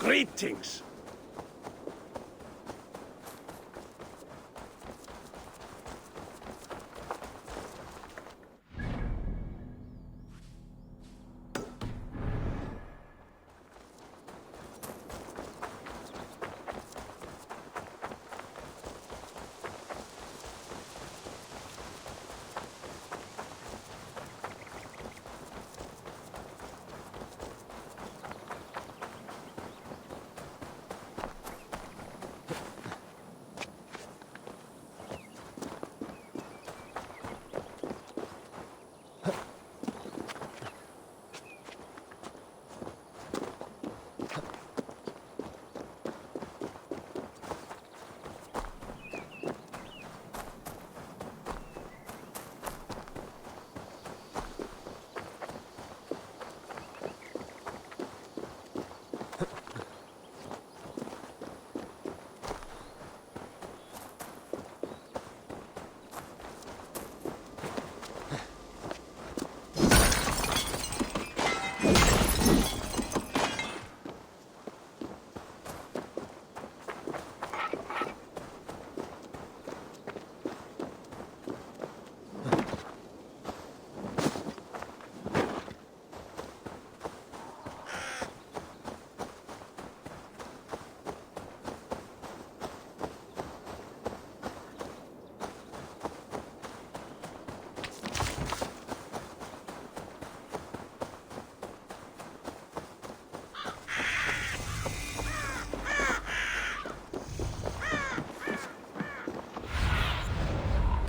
Greetings.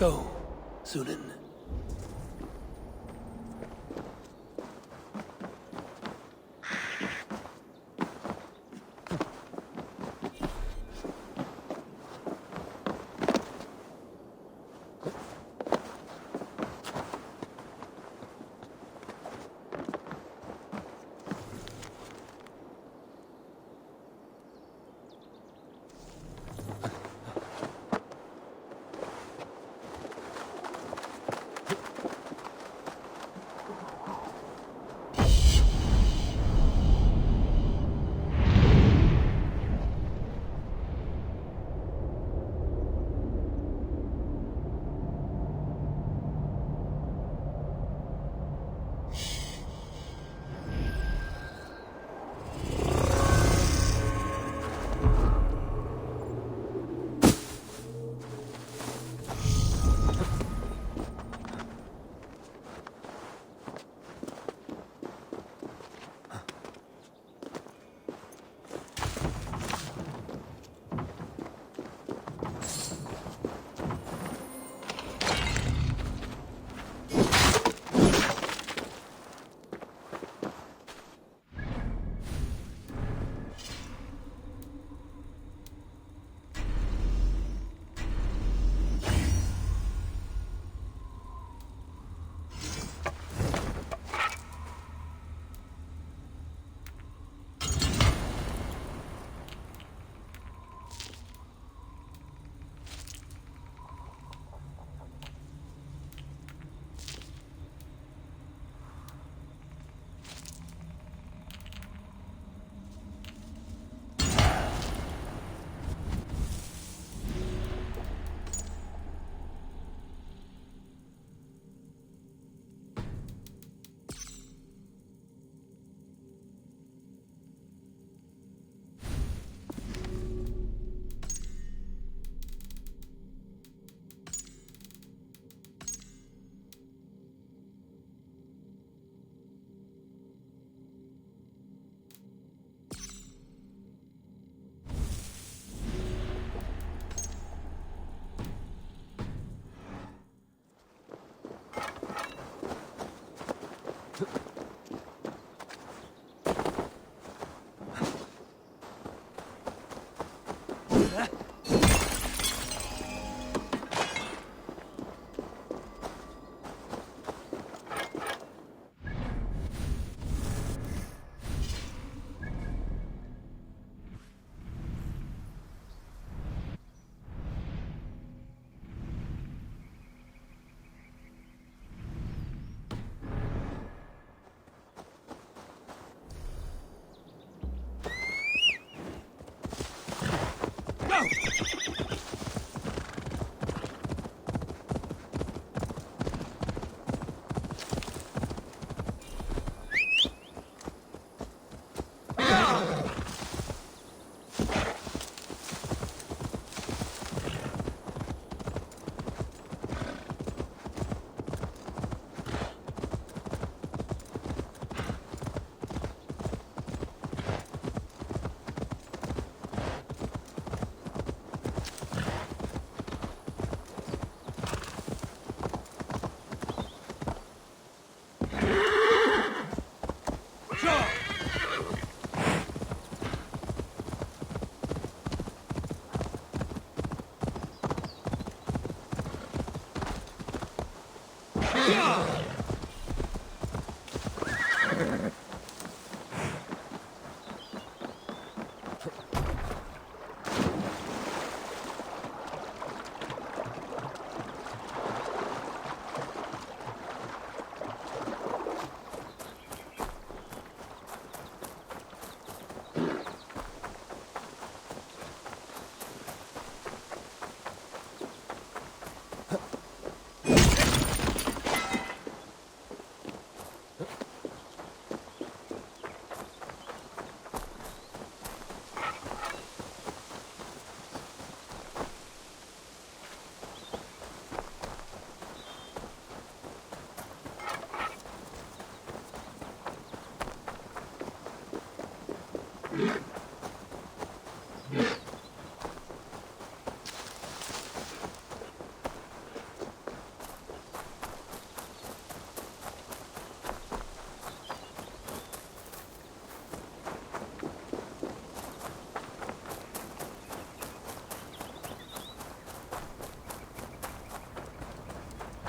Go, Sunan.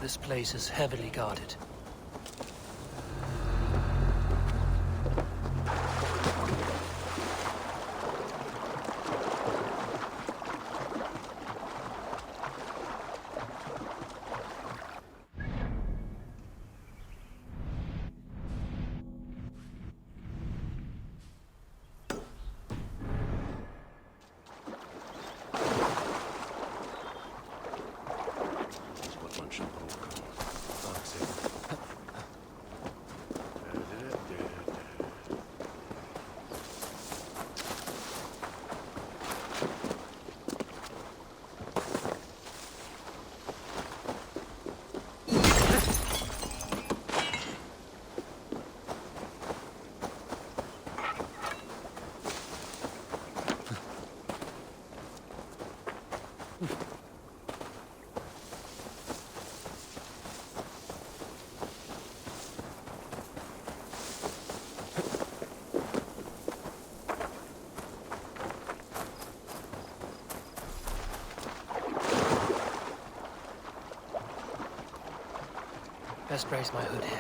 This place is heavily guarded. Best raise my hood here.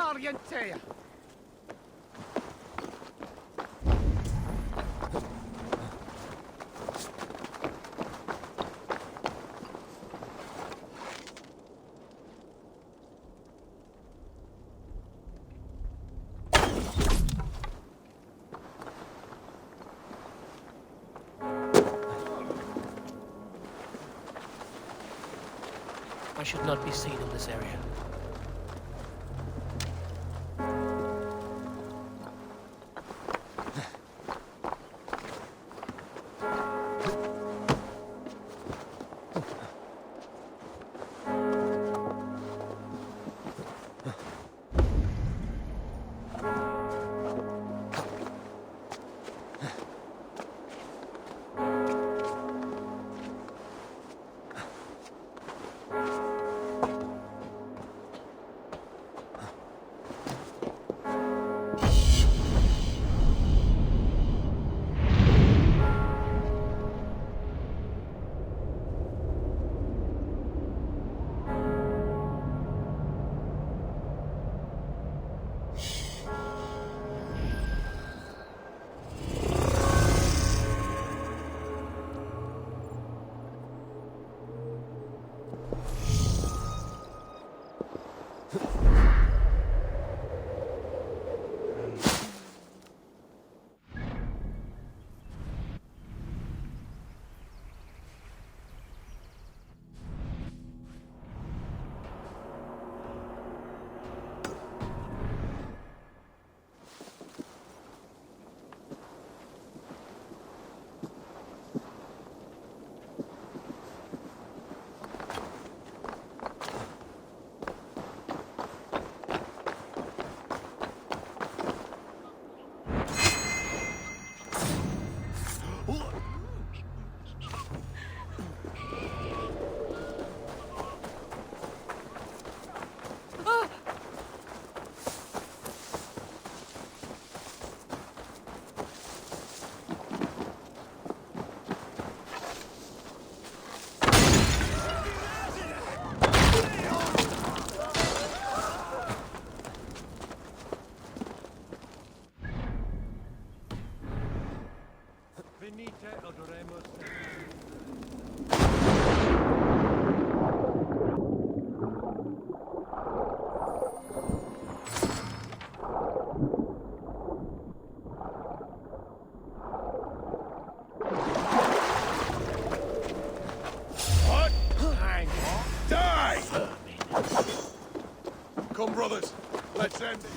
Orientea. I should not be seen in this area. What? Hang on. Die! Come, brothers. Let's end it.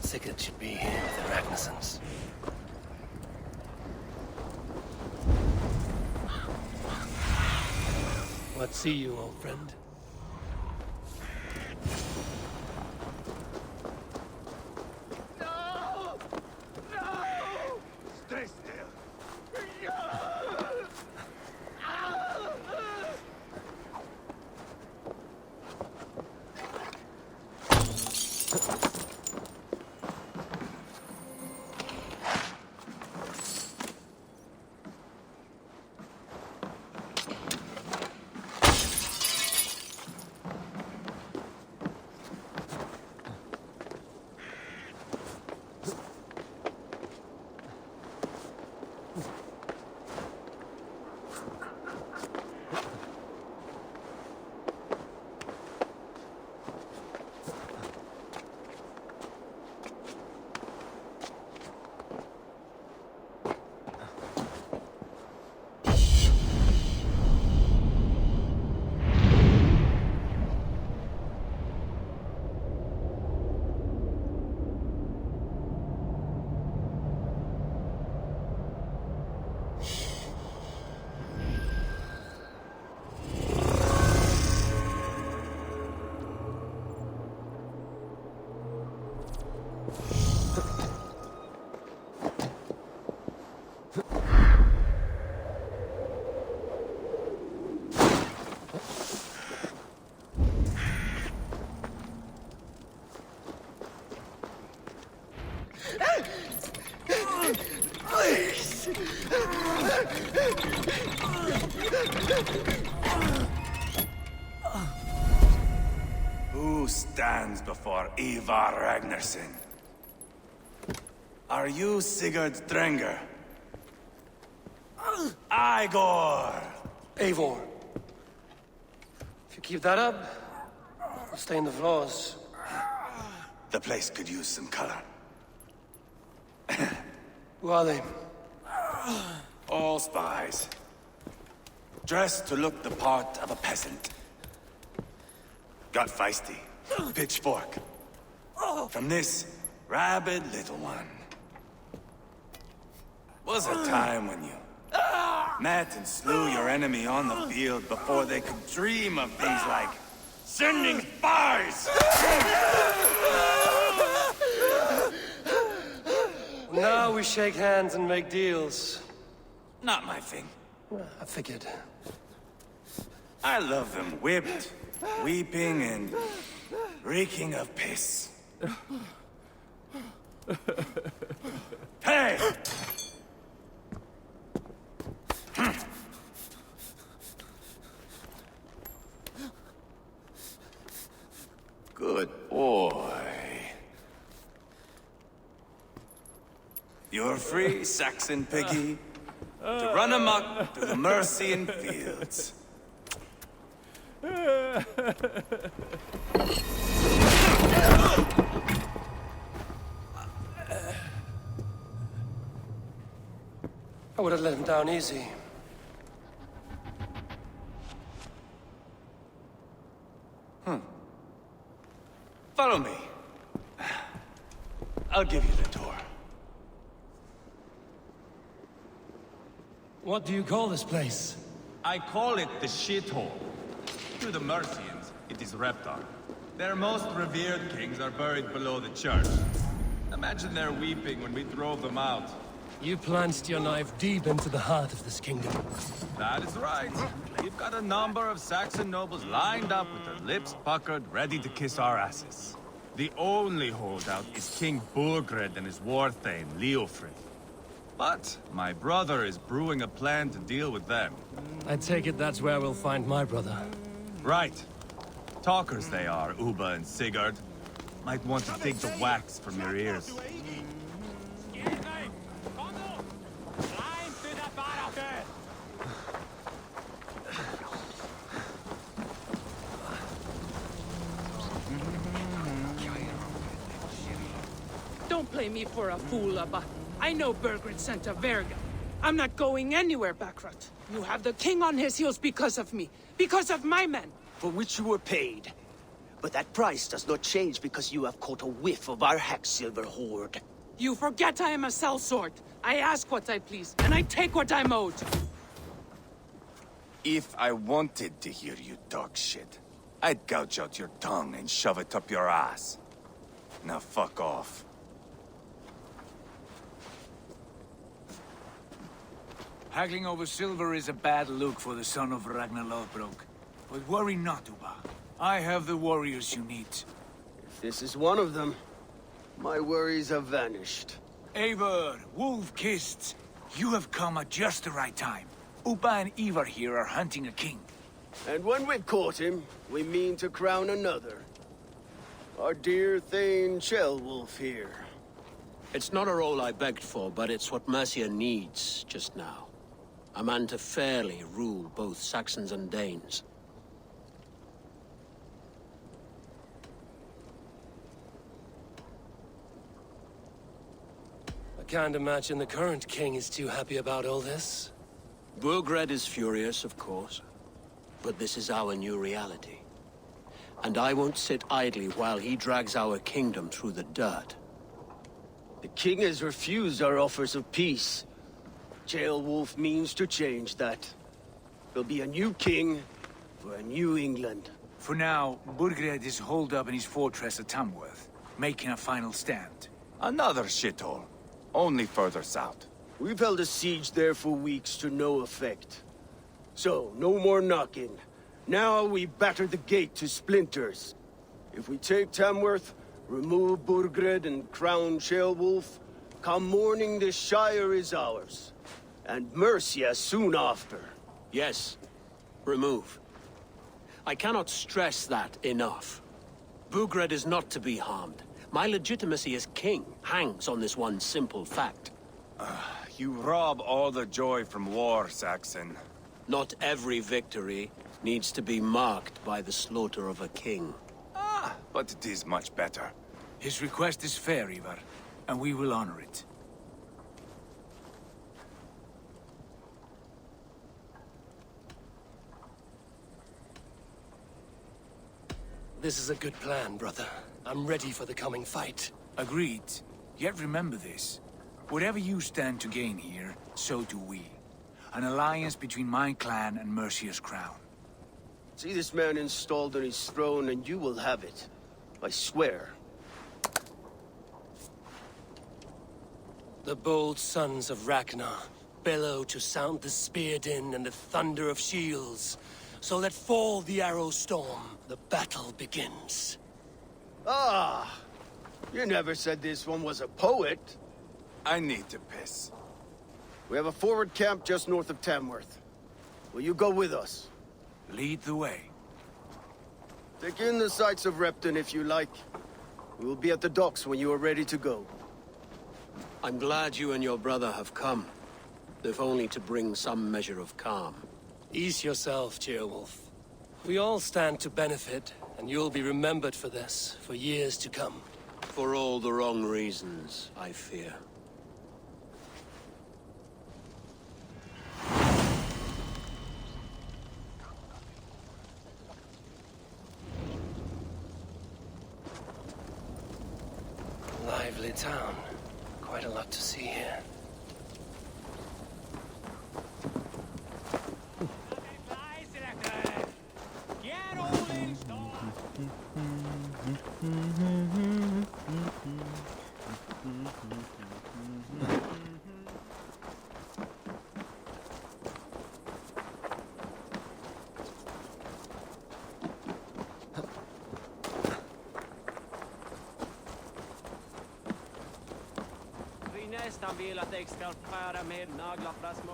Sigurd should be here with the Ragnarsons. What see you, old friend? No! No! Stay still. Who stands before Eivor Ragnarsson? Are you Sigurd Drenger? Eivor! Eivor. If you keep that up, I'll stay in the floors. The place could use some color. Who are they? All spies. Dressed to look the part of a peasant. Got feisty. Pitchfork. From this rabid little one. Was a time when you met and slew your enemy on the field before they could dream of things like sending spies! Now we shake hands and make deals. Not my thing. I figured. I love them whipped, weeping, and reeking of piss. Hey! Good boy. You're free, Saxon piggy, to run amok through the Mercian fields. I would have let him down easy. Follow me. I'll give you the tour. What do you call this place? I call it the shithole. To the Mercians, it is Reptar. Their most revered kings are buried below the church. Imagine their weeping when we drove them out. You plunged your knife deep into the heart of this kingdom. That is right. We've got a number of Saxon nobles lined up with their lips puckered, ready to kiss our asses. The only holdout is King Burgred and his warthane, Leofrid. But my brother is brewing a plan to deal with them. I take it that's where we'll find my brother. Right. Talkers they are, Uba and Sigurd. Might want to take the wax from your ears. Don't play me for a fool, Abba. I know Burgred sent a Verga. I'm not going anywhere, Backrot. You have the king on his heels because of me. Because of my men. For which you were paid. But that price does not change because you have caught a whiff of our Hacksilver hoard. You forget I am a sellsword. I ask what I please, and I take what I'm owed. If I wanted to hear you talk shit, I'd gouge out your tongue and shove it up your ass. Now fuck off. Haggling over silver is a bad look for the son of Ragnar Lothbrok. But worry not, Uba. I have the warriors you need. If this is one of them, my worries have vanished. Eivor, wolf-kissed, you have come at just the right time. Uba and Eivor here are hunting a king. And when we've caught him, we mean to crown another. Our dear Thane Ceolwulf here. It's not a role I begged for, but it's what Mercia needs just now. A man to fairly rule both Saxons and Danes. I can't imagine the current king is too happy about all this. Burgred is furious, of course. But this is our new reality. And I won't sit idly while he drags our kingdom through the dirt. The king has refused our offers of peace. Ceolwulf means to change that. There'll be a new king for a new England. For now, Burgred is holed up in his fortress at Tamworth, making a final stand. Another shithole. Only further south. We've held a siege there for weeks to no effect. So, no more knocking. Now we batter the gate to splinters. If we take Tamworth, remove Burgred and crown Ceolwulf, Come morning, the Shire is ours. And Mercia soon after. Yes. Remove. I cannot stress that enough. Bugred is not to be harmed. My legitimacy as king hangs on this one simple fact. You rob all the joy from war, Saxon. Not every victory needs to be marked by the slaughter of a king. But it is much better. His request is fair, Eivor, and we will honor it. This is a good plan, brother. I'm ready for the coming fight. Agreed. Yet remember this. Whatever you stand to gain here, so do we. An alliance between my clan and Mercia's crown. See this man installed on his throne and you will have it. I swear. The bold sons of Ragnar bellow to sound the spear din and the thunder of shields. So let fall the arrow storm. The battle begins. Ah! You never said this one was a poet. I need to piss. We have a forward camp just north of Tamworth. Will you go with us? Lead the way. Take in the sights of Repton if you like. We will be at the docks when you are ready to go. I'm glad you and your brother have come, if only to bring some measure of calm. Ease yourself, Ceolwulf. We all stand to benefit, and you'll be remembered for this, for years to come. For all the wrong reasons, I fear. Lively town. Quite a lot to see here. Nästan vill att jag ska skära med naglar för små.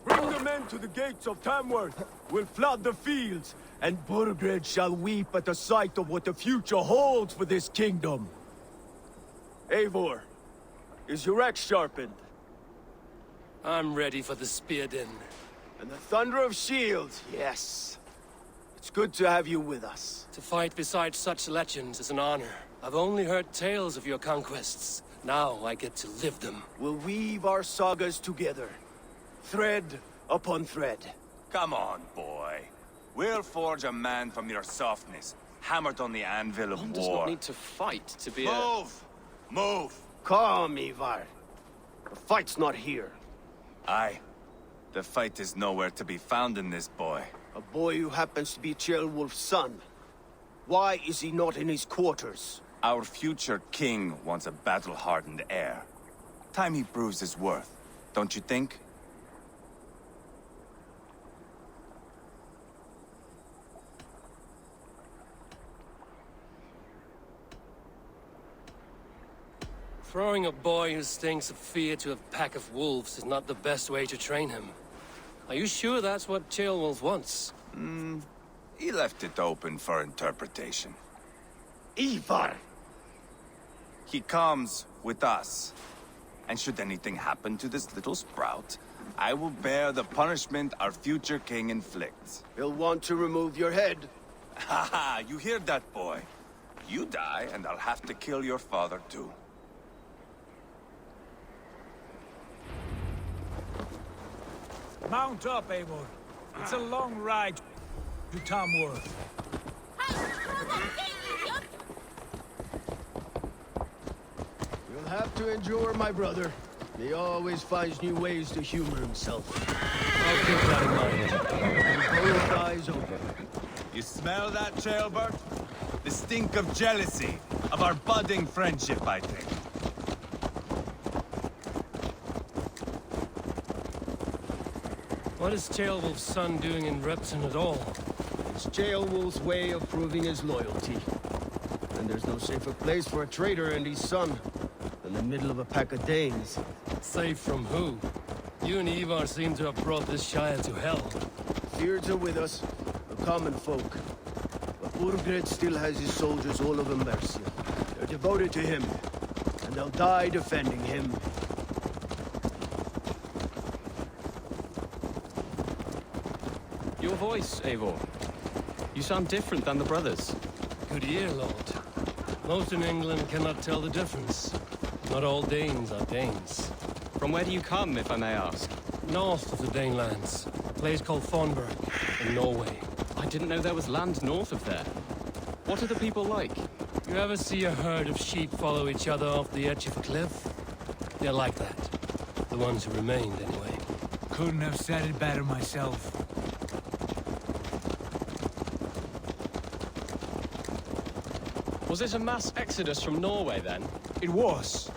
Bring the men to the gates of Tamworth. We'll flood the fields, and Burgred shall weep at the sight of what the future holds for this kingdom. Eivor, is your axe sharpened? I'm ready for the spear din. And the thunder of shields, yes. It's good to have you with us. To fight beside such legends is an honor. I've only heard tales of your conquests. Now I get to live them. We'll weave our sagas together, thread upon thread. Come on, boy. We'll forge a man from your softness, hammered on the anvil of One war. does not need to fight to be Move! Move! Calm, Eivor. The fight's not here. Aye. The fight is nowhere to be found in this boy. A boy who happens to be Ceolwulf's son. Why is he not in his quarters? Our future king wants a battle-hardened heir. Time he proves his worth, don't you think? Throwing a boy who stinks of fear to a pack of wolves is not the best way to train him. Are you sure that's what Ceolwulf wants? He left it open for interpretation. Eivor! He comes with us. And should anything happen to this little sprout, I will bear the punishment our future king inflicts. He'll want to remove your head. Haha, you hear that, boy? You die, and I'll have to kill your father, too. Mount up, Eivor. It's a long ride to Tamworth. You'll have to endure, my brother. He always finds new ways to humor himself. I'll keep that in mind. Both eyes open. You see Smell that, Jailbird? The stink of jealousy, of our budding friendship, I think. What is Ceolwulf's son doing in Repton at all? It's Ceolwulf's way of proving his loyalty. And there's no safer place for a traitor and his son than the middle of a pack of Danes. Safe from who? You and Eivor seem to have brought this Shire to hell. Fears are with us, the common folk. But Burgred still has his soldiers all over Mercia. They're devoted to him, and they'll die defending him. Your voice, Eivor. You sound different than the brothers. Good ear, Lord. Most in England cannot tell the difference. Not all Danes are Danes. From where do you come, if I may ask? North of the Danelands, a place called Thornburg, in Norway. I didn't know there was land north of there. What are the people like? You ever see a herd of sheep follow each other off the edge of a cliff? They're like that. The ones who remained, anyway. Couldn't have said it better myself. Was it a mass exodus from Norway, then? It was.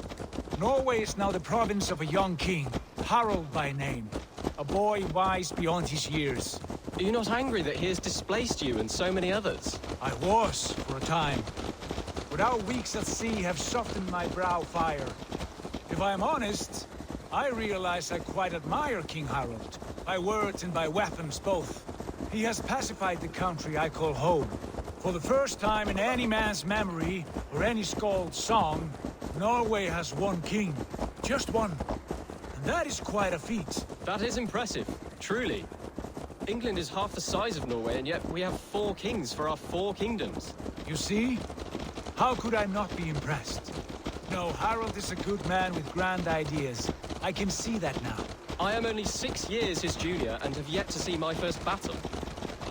Norway is now the province of a young king, Harald by name. A boy wise beyond his years. Are you not angry that he has displaced you and so many others? I was, for a time. But our weeks at sea have softened my brow fire. If I am honest, I realize I quite admire King Harald. By words and by weapons both. He has pacified the country I call home. For the first time in any man's memory, or any skald's song, Norway has one king. Just one. And that is quite a feat. That is impressive, truly. England is half the size of Norway, and yet we have 4 kings for our 4 kingdoms. You see? How could I not be impressed? No, Harald is a good man with grand ideas. I can see that now. I am only 6 years his junior, and have yet to see my first battle.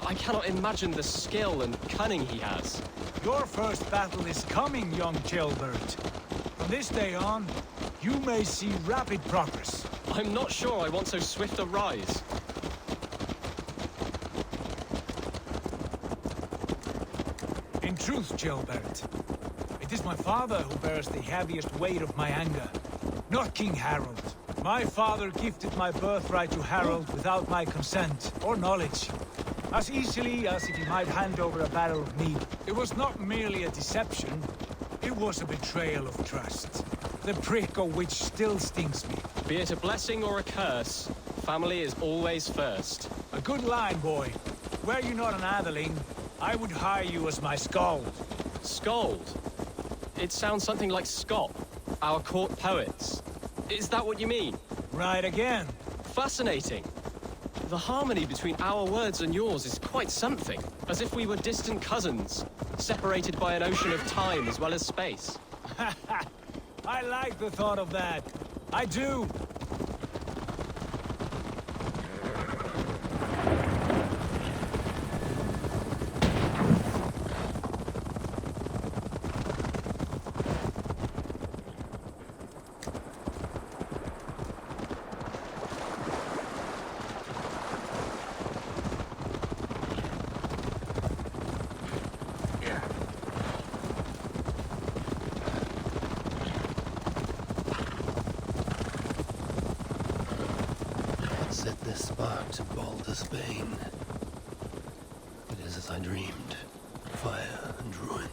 I cannot imagine the skill and cunning he has. Your first battle is coming, young Jailbird. From this day on, you may see rapid progress. I'm not sure I want so swift a rise. In truth, Jailbird, it is my father who bears the heaviest weight of my anger, not King Harald. My father gifted my birthright to Harald without my consent or knowledge. As easily as if he might hand over a barrel of mead. It was not merely a deception, it was a betrayal of trust. The prick of which still stings me. Be it a blessing or a curse, family is always first. A good line, boy. Were you not an atheling, I would hire you as my skald. Skald? It sounds something like Scott, our court poets. Is that what you mean? Right again. Fascinating. The harmony between our words and yours is quite something. As if we were distant cousins, separated by an ocean of time as well as space. I like the thought of that. I do. Set this spark to Baldur's Bane. It is as I dreamed. Fire and ruin.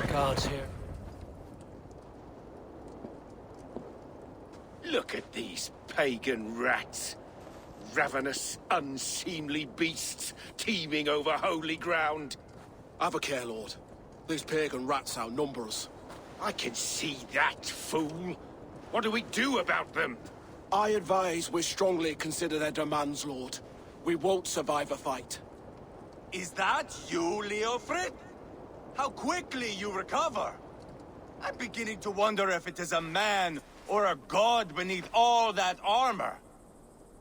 Guards here. Look at these pagan rats. Ravenous, unseemly beasts teeming over holy ground. Have a care, Lord. These pagan rats outnumber us. I can see that, fool. What do we do about them? I advise we strongly consider their demands, Lord. We won't survive a fight. Is that you, Leofrid? How quickly you recover! I'm beginning to wonder if it is a man or a god beneath all that armor.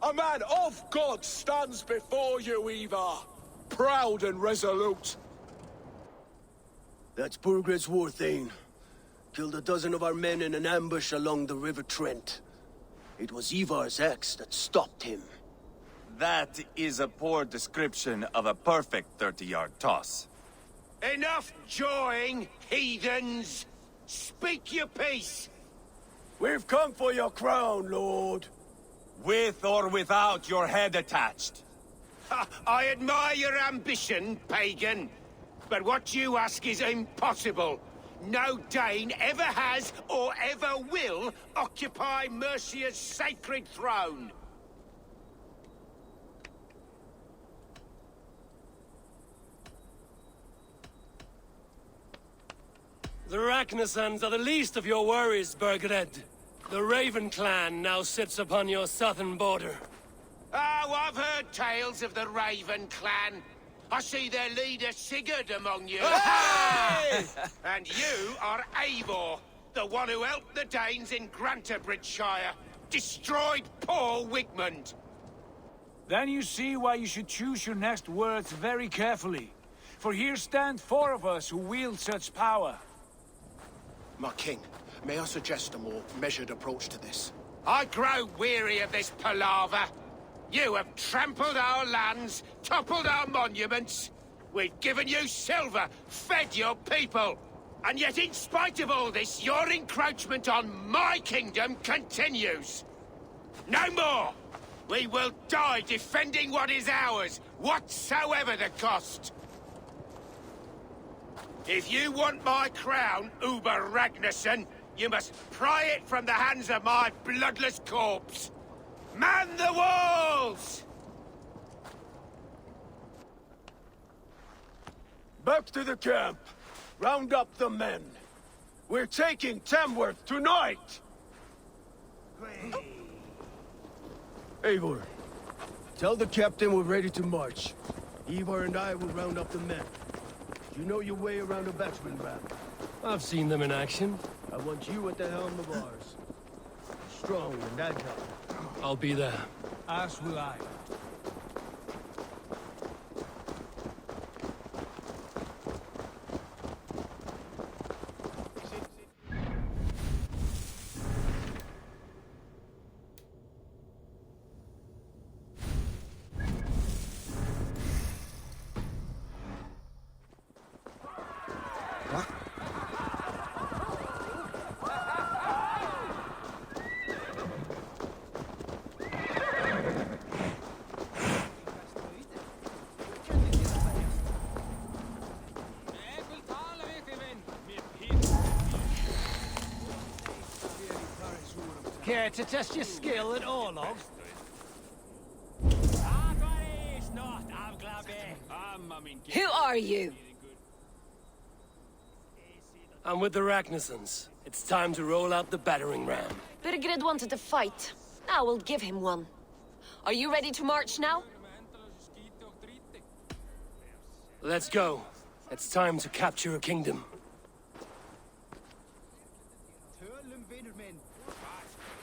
A man of God stands before you, Eivor. Proud and resolute. That's Burgred's war thane. Killed a dozen of our men in an ambush along the River Trent. It was Eivor's axe that stopped him. That is a poor description of a perfect 30-yard toss. Enough jawing, heathens! Speak your piece! We've come for your crown, Lord. With or without your head attached. Ha, I admire your ambition, pagan. But what you ask is impossible. No Dane ever has or ever will occupy Mercia's sacred throne. The Ragnarsons are the least of your worries, Burgred. The Raven clan now sits upon your southern border. Oh, I've heard tales of the Raven clan. I see their leader Sigurd among you. Hey! And you are Eivor, the one who helped the Danes in Grantabridgeshire. Destroyed poor Wigmund. Then you see why you should choose your next words very carefully. For here stand 4 of us who wield such power. My king, may I suggest a more measured approach to this? I grow weary of this palaver. You have trampled our lands, toppled our monuments. We've given you silver, fed your people. And yet in spite of all this, your encroachment on my kingdom continues. No more! We will die defending what is ours, whatsoever the cost. If you want my crown, Uber Ragnarsson, you must pry it from the hands of my bloodless corpse. Man the walls! Back to the camp. Round up the men. We're taking Tamworth tonight! Eivor, tell the captain we're ready to march. Eivor and I will round up the men. You know your way around a battering ram. I've seen them in action. I want you at the helm of ours. Strong and agile. I'll be there. As will I. Care to test your skill at Orlov? Who are you? I'm with the Ragnarsons. It's time to roll out the battering ram. Burgred wanted to fight. Now we'll give him one. Are you ready to march now? Let's go. It's time to capture a kingdom.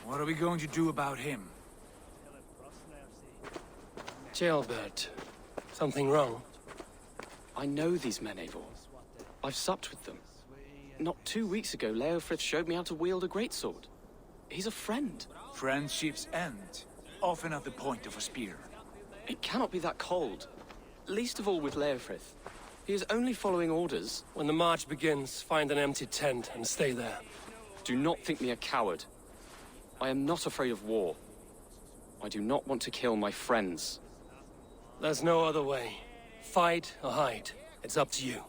What are we going to do about him? Jailbird. Something wrong? I know these men, Eivor. I've supped with them. Not 2 weeks ago, Leofrith showed me how to wield a greatsword. He's a friend. Friendships end, often at the point of a spear. It cannot be that cold. Least of all with Leofrith. He is only following orders. When the march begins, find an empty tent and stay there. Do not think me a coward. I am not afraid of war. I do not want to kill my friends. There's no other way. Fight or hide. It's up to you.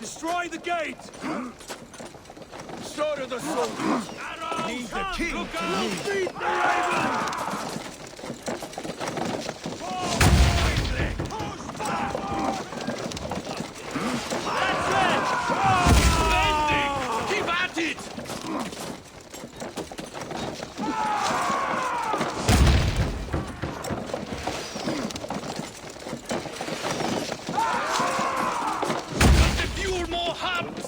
Destroy the gate! So do the soldiers! Need the king to lead! Beat the raven! Keep at it! Fuel more hubs!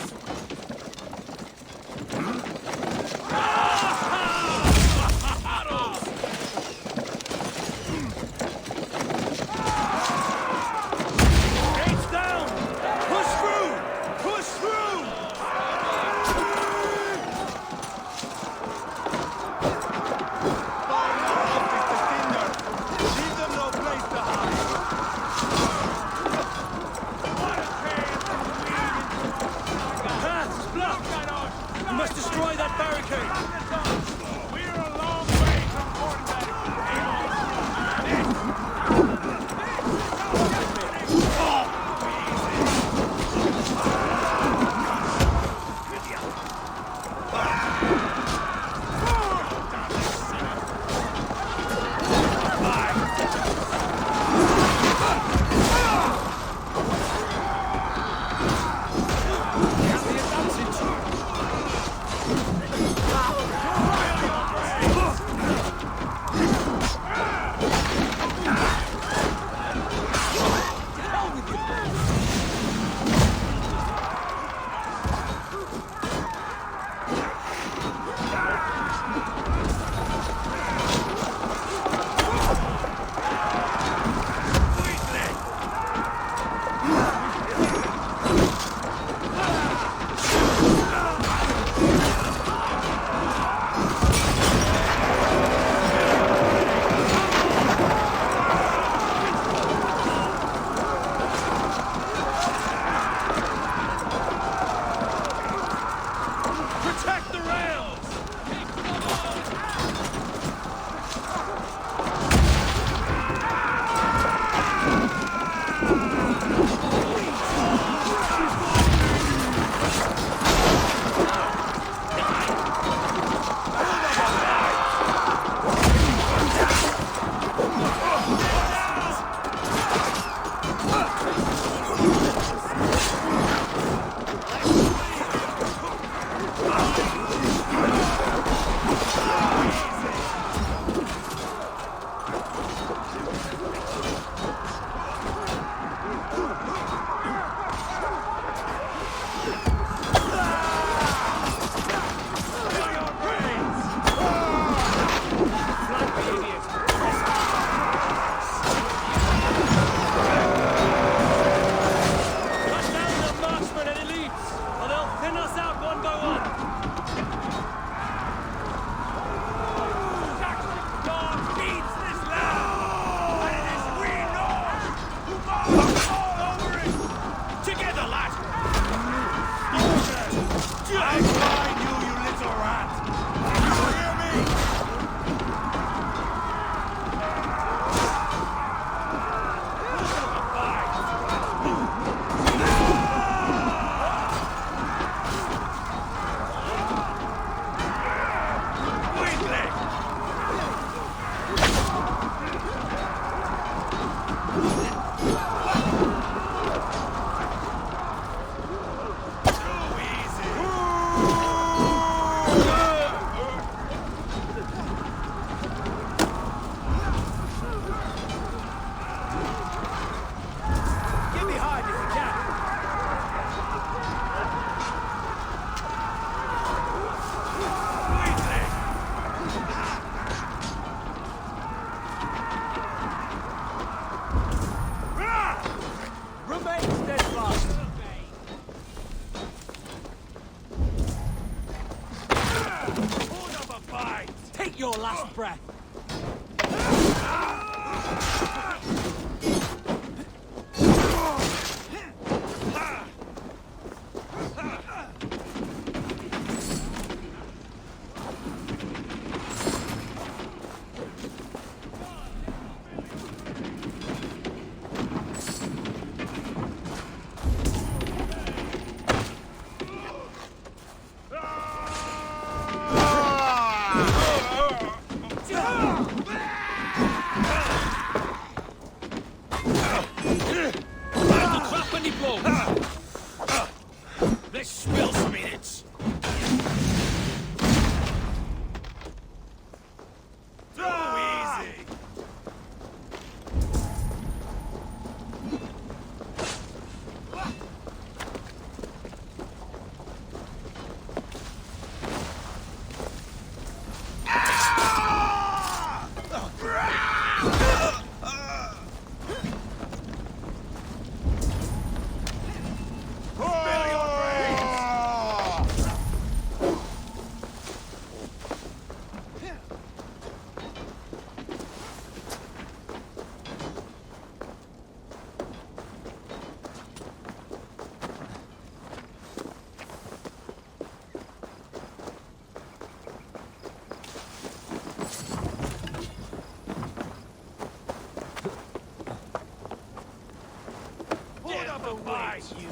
awaits you.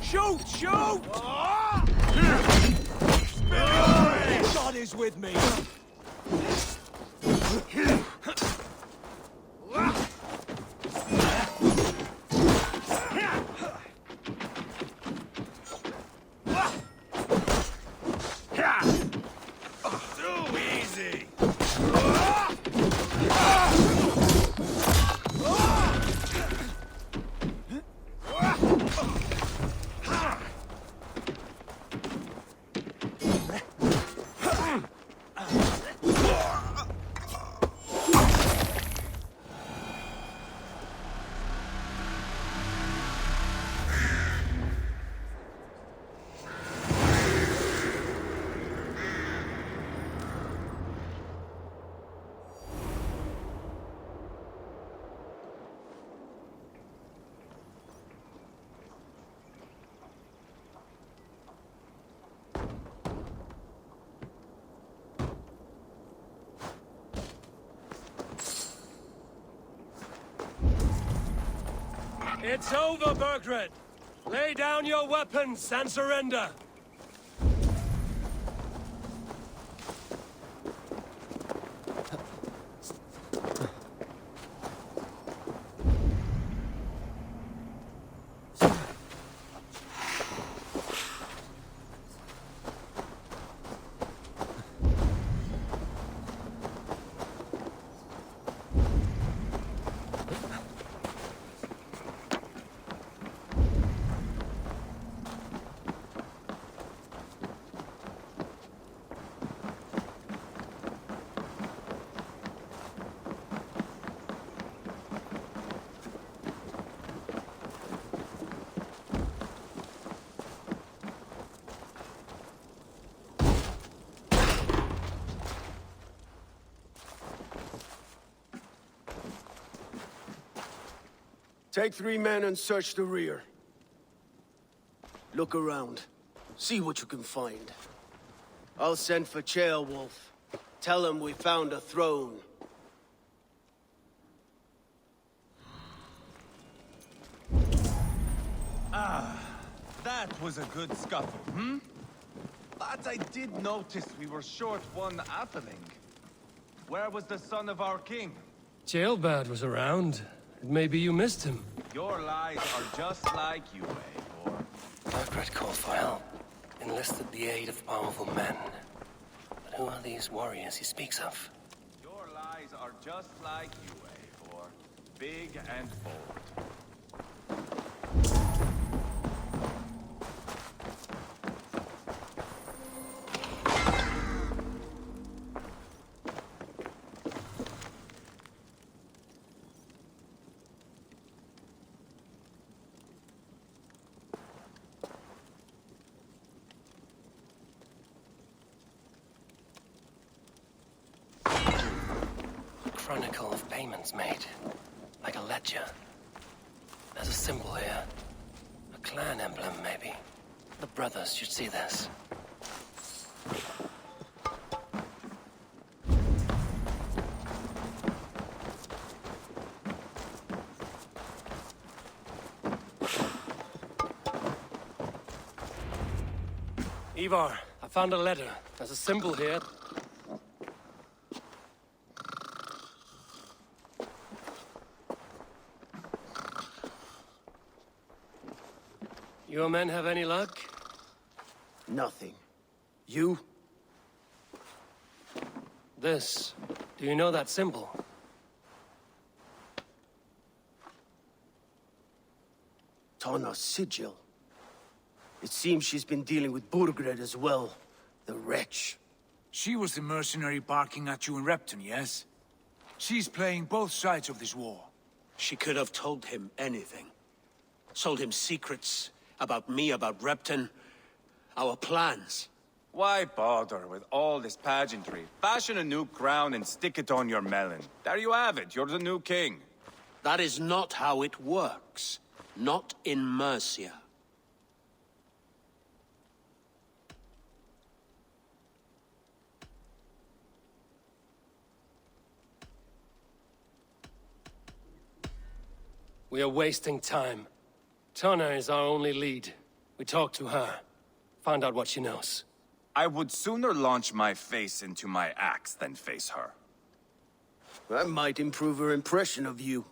Shoot! Shoot! God is with me! Too easy! It's over, Burgred! Lay down your weapons and surrender! Take 3 men and search the rear. Look around. See what you can find. I'll send for Ceolwulf. Tell him we found a throne. That was a good scuffle, hmm? But I did notice we were short one atheling. Where was the son of our king? Ceolbad was around. Maybe you missed him. Your lies are just like you, Eivor. Burgred called for help. Enlisted the aid of powerful men. But who are these warriors he speaks of? Your lies are just like you, Eivor. Big and bold. Chronicle of payments made. Like a ledger. There's a symbol here. A clan emblem, maybe. The brothers should see this. Eivor, I found a letter. There's a symbol here. Your men have any luck? Nothing. You? This. Do you know that symbol? Tana's sigil. It seems she's been dealing with Burgred as well. The wretch. She was the mercenary barking at you in Repton, yes? She's playing both sides of this war. She could have told him anything. Sold him secrets about me, about Repton, our plans. Why bother with all this pageantry? Fashion a new crown and stick it on your melon. There you have it, you're the new king. That is not how it works. Not in Mercia. We are wasting time. Tana is our only lead. We talk to her. Find out what she knows. I would sooner launch my face into my axe than face her. That might improve her impression of you.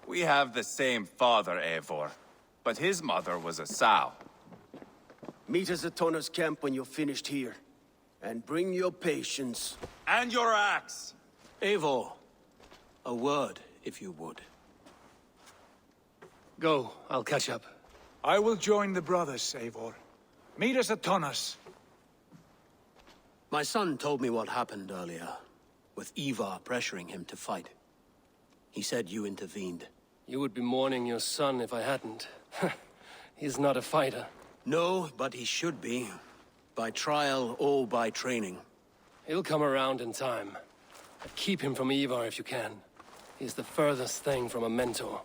We have the same father, Eivor, but his mother was a sow. Meet us at Tana's camp when you're finished here. And bring your patience. And your axe! Eivor, a word, if you would. Go, I'll catch up. I will join the brothers, Eivor. Meet us at Tana's. My son told me what happened earlier, with Eivor pressuring him to fight. He said you intervened. You would be mourning your son if I hadn't. He's not a fighter. No, but he should be. By trial or by training. He'll come around in time. But keep him from Eivor if you can. He's the furthest thing from a mentor.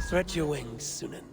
Stretch your wings, Sunan.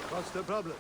What's the problem?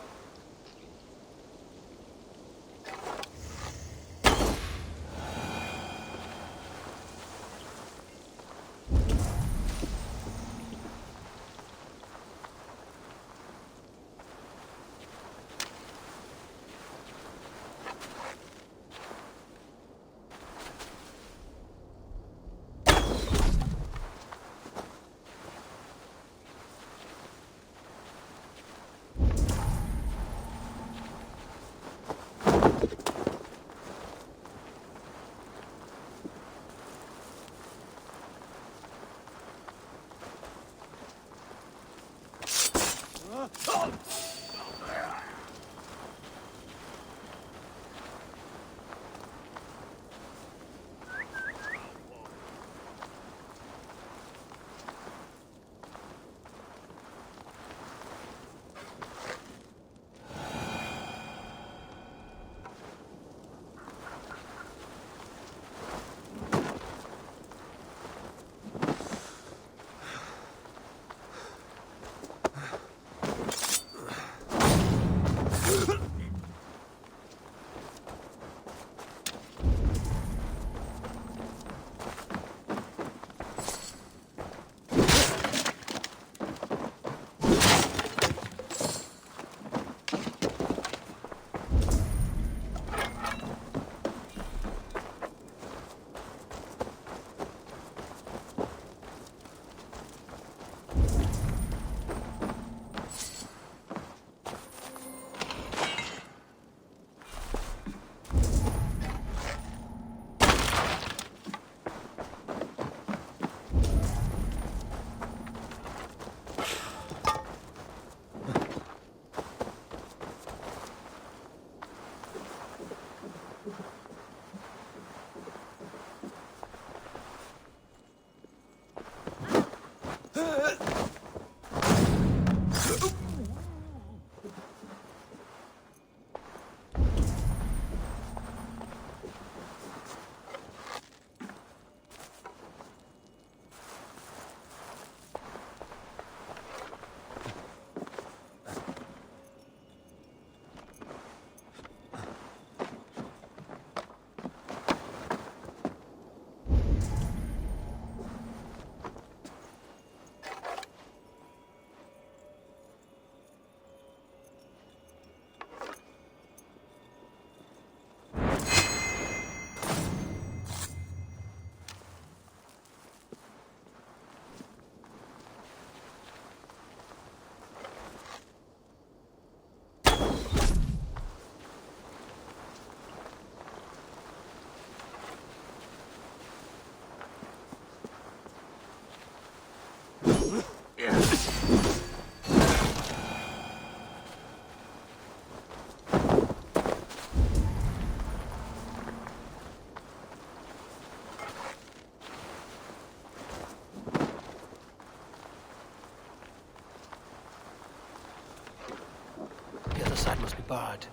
bard.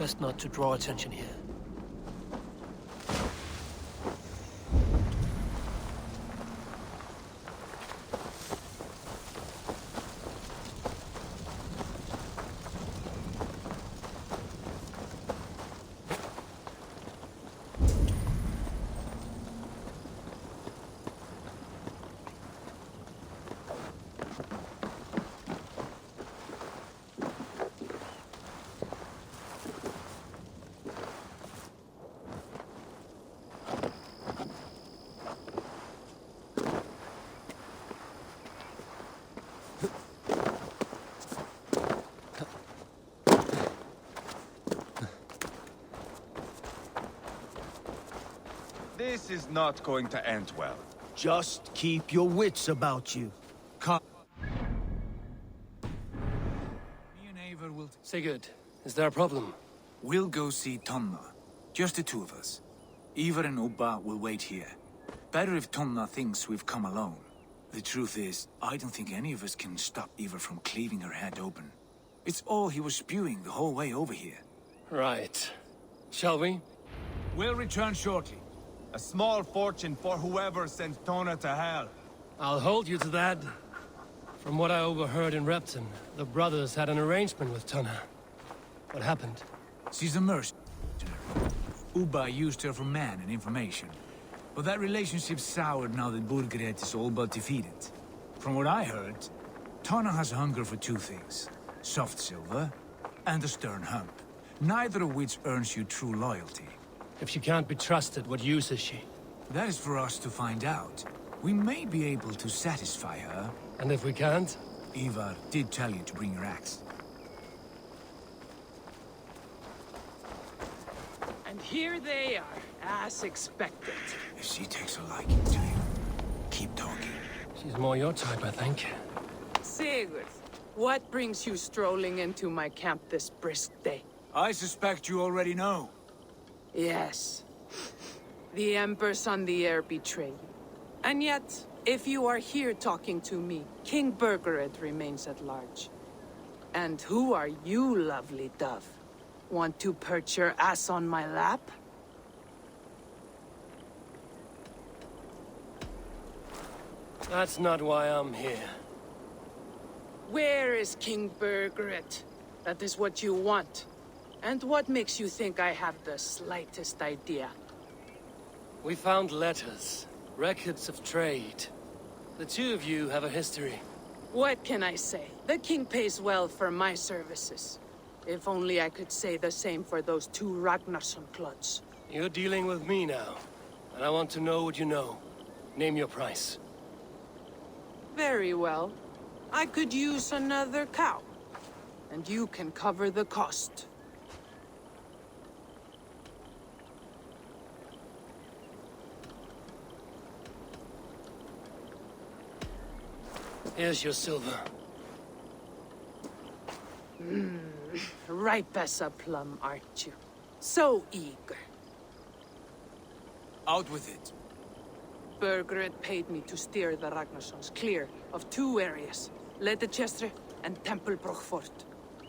Best not to draw attention here. This is not going to end well. Just keep your wits about you. Come. Me and Eivor will... Sigurd, is there a problem? We'll go see Tonna. Just the two of us. Eivor and Ubba will wait here. Better if Tonna thinks we've come alone. The truth is, I don't think any of us can stop Eivor from cleaving her head open. It's all he was spewing the whole way over here. Right. Shall we? We'll return shortly. A small fortune for whoever sent Tona to hell. I'll hold you to that. From what I overheard in Repton, the brothers had an arrangement with Tonna. What happened? She's a mercenary. Ubba used her for man and information. But that relationship soured now that Burgred is all but defeated. From what I heard, Tonna has a hunger for two things. Soft silver and a stern hump. Neither of which earns you true loyalty. If she can't be trusted, what use is she? That is for us to find out. We may be able to satisfy her. And if we can't? Eivor did tell you to bring your axe. And here they are, as expected. If she takes a liking to you, keep talking. She's more your type, I think. Sigurd, what brings you strolling into my camp this brisk day? I suspect you already know. Yes. The Embers on the air betray you. And yet, if you are here talking to me, King Burgred remains at large. And who are you, lovely dove? Want to perch your ass on my lap? That's not why I'm here. Where is King Burgred? That is what you want. And what makes you think I have the slightest idea? We found letters, records of trade. The two of you have a history. What can I say? The king pays well for my services. If only I could say the same for those two Ragnarsson clods. You're dealing with me now, and I want to know what you know. Name your price. Very well. I could use another cow. And you can cover the cost. Here's your silver. Ripe as a plum, aren't you? So eager. Out with it. Burgred paid me to steer the Ragnarssons clear of two areas, Leicester and Templebrook Fort.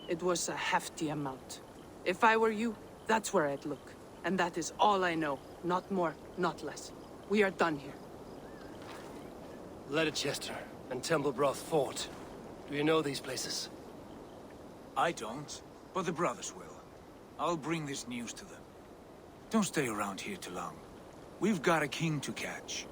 It was a hefty amount. If I were you, that's where I'd look. And that is all I know. Not more, not less. We are done here. Leicester and Templebroth Fort. Do you know these places? I don't, but the brothers will. I'll bring this news to them. Don't stay around here too long. We've got a king to catch.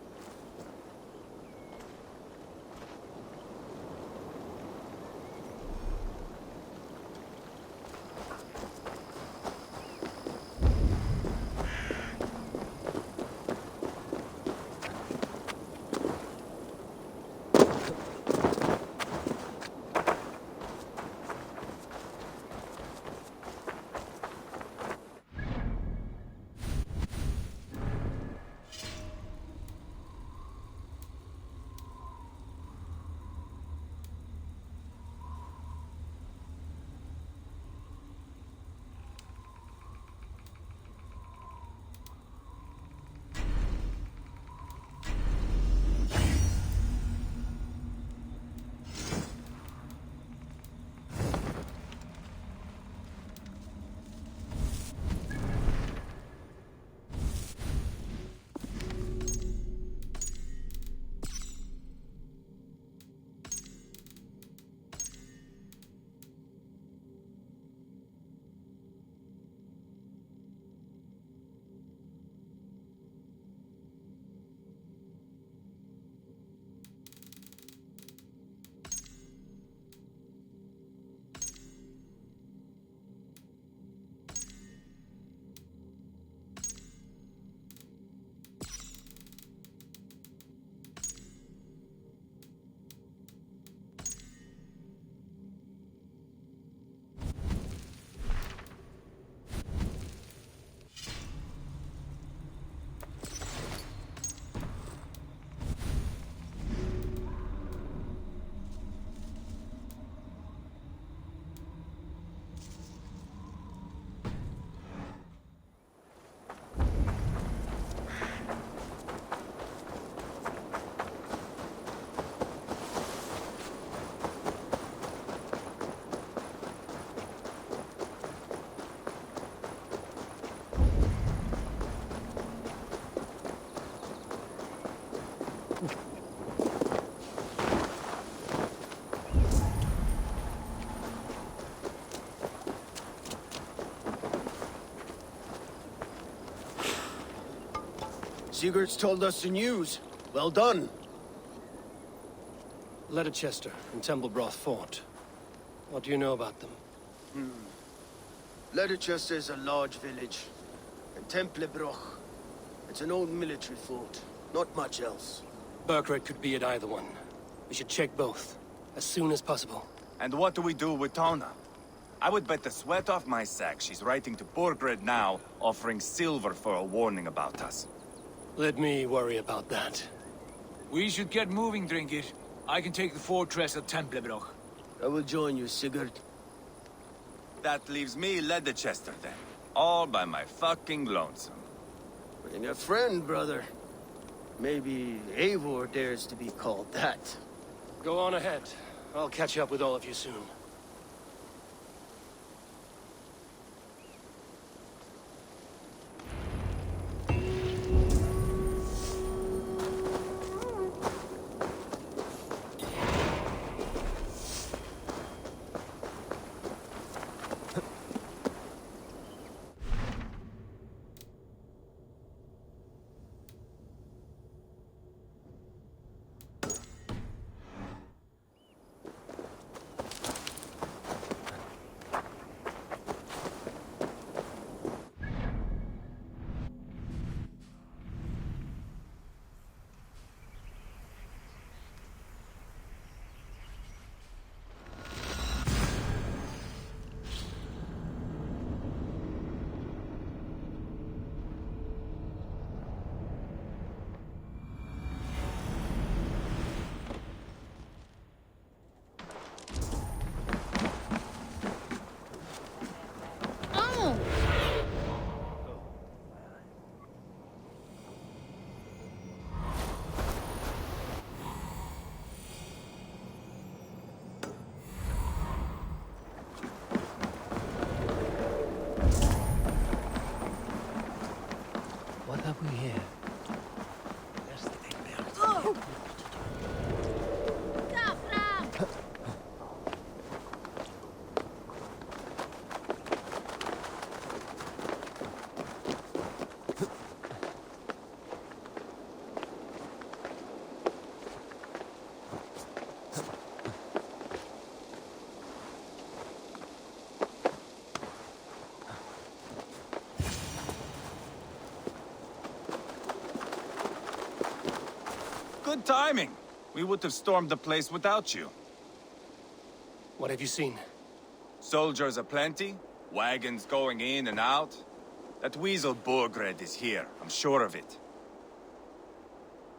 Sigurd's told us the news. Well done. Leicester and Templebroth fought. What do you know about them? Leicester is a large village. And Templebroch, it's an old military fort. Not much else. Burkred could be at either one. We should check both, as soon as possible. And what do we do with Tona? I would bet the sweat off my sack she's writing to Borgred now, offering silver for a warning about us. Let me worry about that. We should get moving, Drinkit. I can take the fortress of Templebroch. I will join you, Sigurd. That leaves me Leicester then. All by my fucking lonesome. Bring a friend, brother. Maybe Eivor dares to be called that. Go on ahead. I'll catch up with all of you soon. What have we here? Good timing. We would have stormed the place without you. What have you seen? Soldiers aplenty, wagons going in and out. That weasel Borgred is here, I'm sure of it.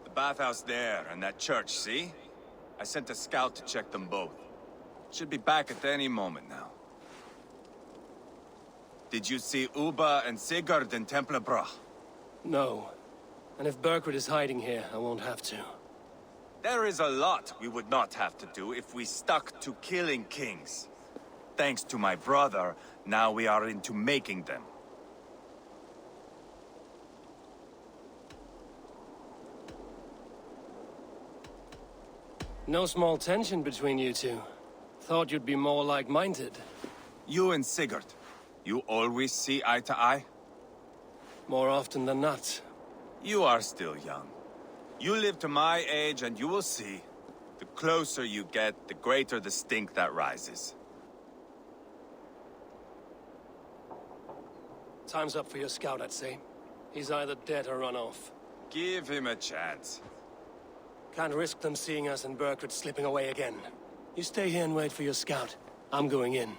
The bathhouse there and that church, see? I sent a scout to check them both. Should be back at any moment now. Did you see Uba and Sigurd in Templebroch? No. And if Burkred is hiding here, I won't have to. There is a lot we would not have to do if we stuck to killing kings. Thanks to my brother, now we are into making them. No small tension between you two. Thought you'd be more like-minded. You and Sigurd, you always see eye to eye? More often than not. You are still young. You live to my age and you will see. The closer you get, the greater the stink that rises. Time's up for your scout, I'd say. He's either dead or run off. Give him a chance. Can't risk them seeing us and Burkred slipping away again. You stay here and wait for your scout. I'm going in.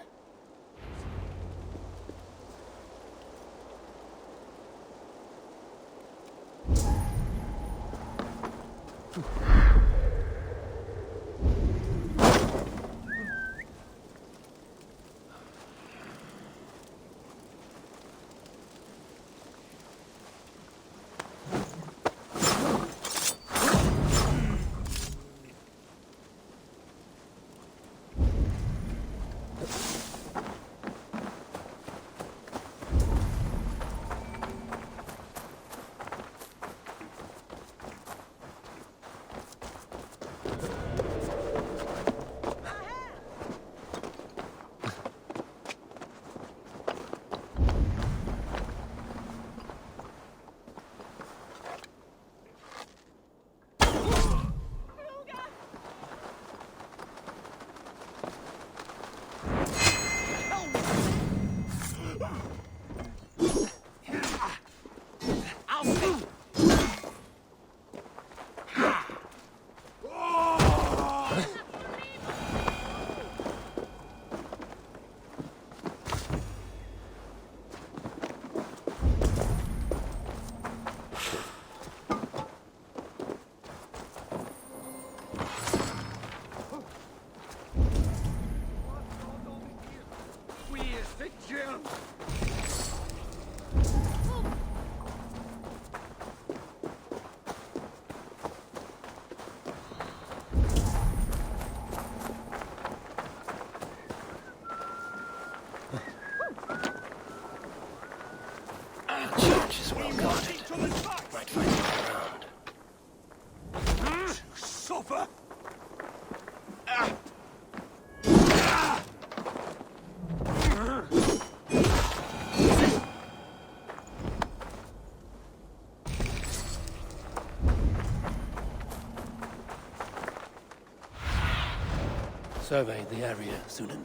Survey the area, Sunan.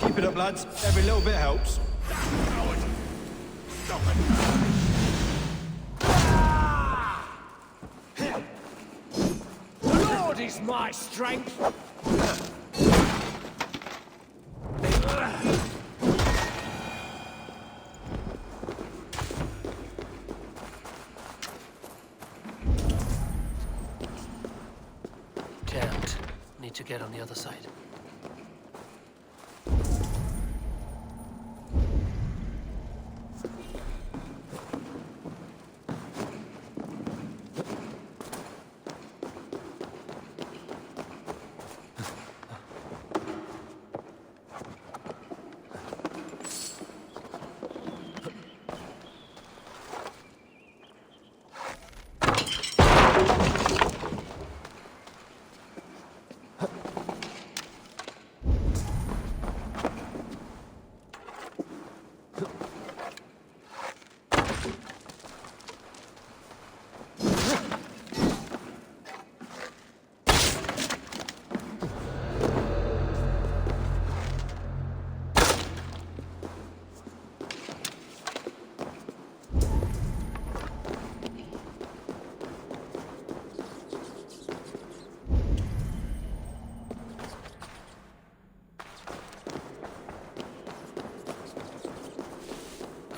Keep it up, lads. Every little bit helps. Stop it! The Lord is my strength! Jammed. Need to get on the other side.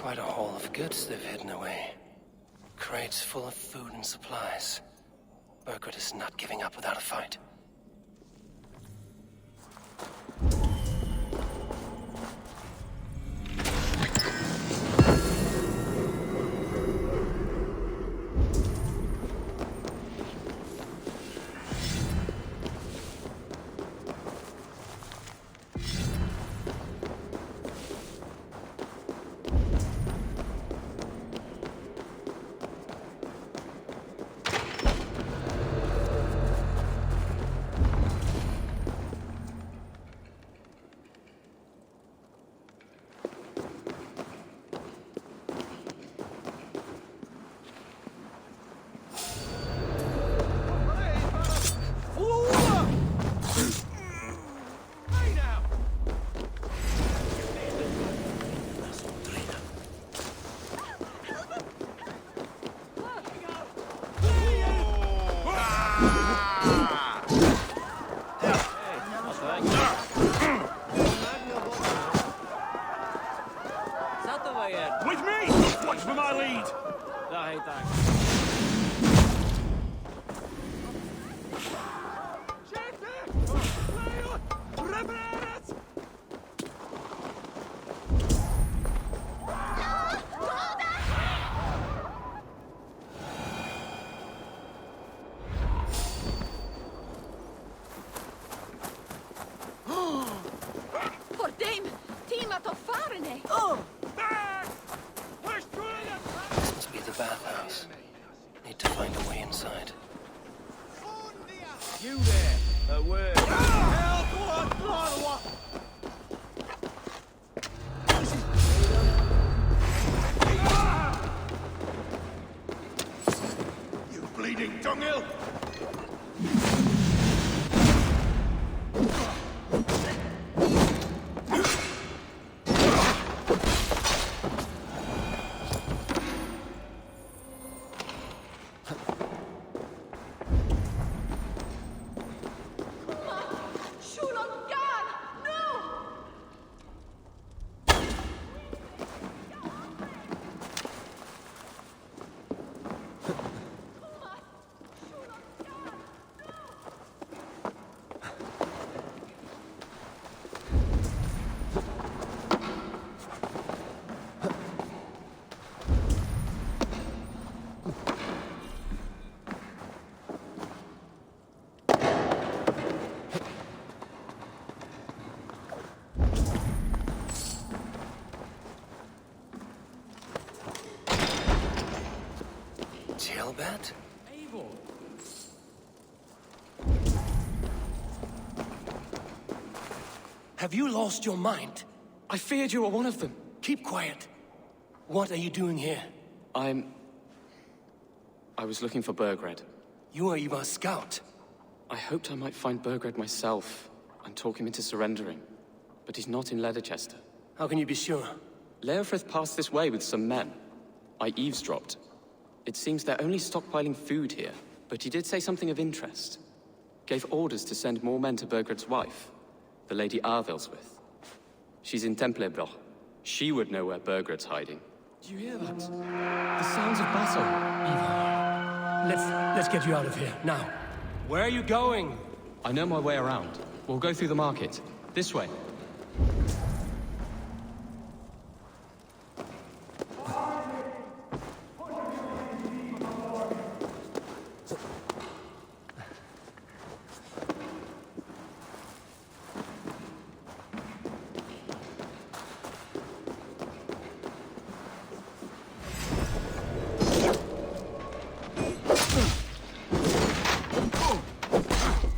Quite a haul of goods they've hidden away. Crates full of food and supplies. Burgred is not giving up without a fight. With me! Watch for my lead! Nej, tack. For dem! Teamat of farene! This must be the bathhouse. Need to find a way inside. You there! A word. You bleeding dunghill! Have you lost your mind? I feared you were one of them. Keep quiet. What are you doing here? I was looking for Burgred. You are Eivor's scout. I hoped I might find Burgred myself and talk him into surrendering. But he's not in Leatherchester. How can you be sure? Leofrith passed this way with some men. I eavesdropped. It seems they're only stockpiling food here, but he did say something of interest. Gave orders to send more men to Burgred's wife, the Lady Arvilswith. She's in Templebroch. She would know where Burgred's hiding. Do you hear that? The sounds of battle. Eivor, let's get you out of here, now. Where are you going? I know my way around. We'll go through the market. This way.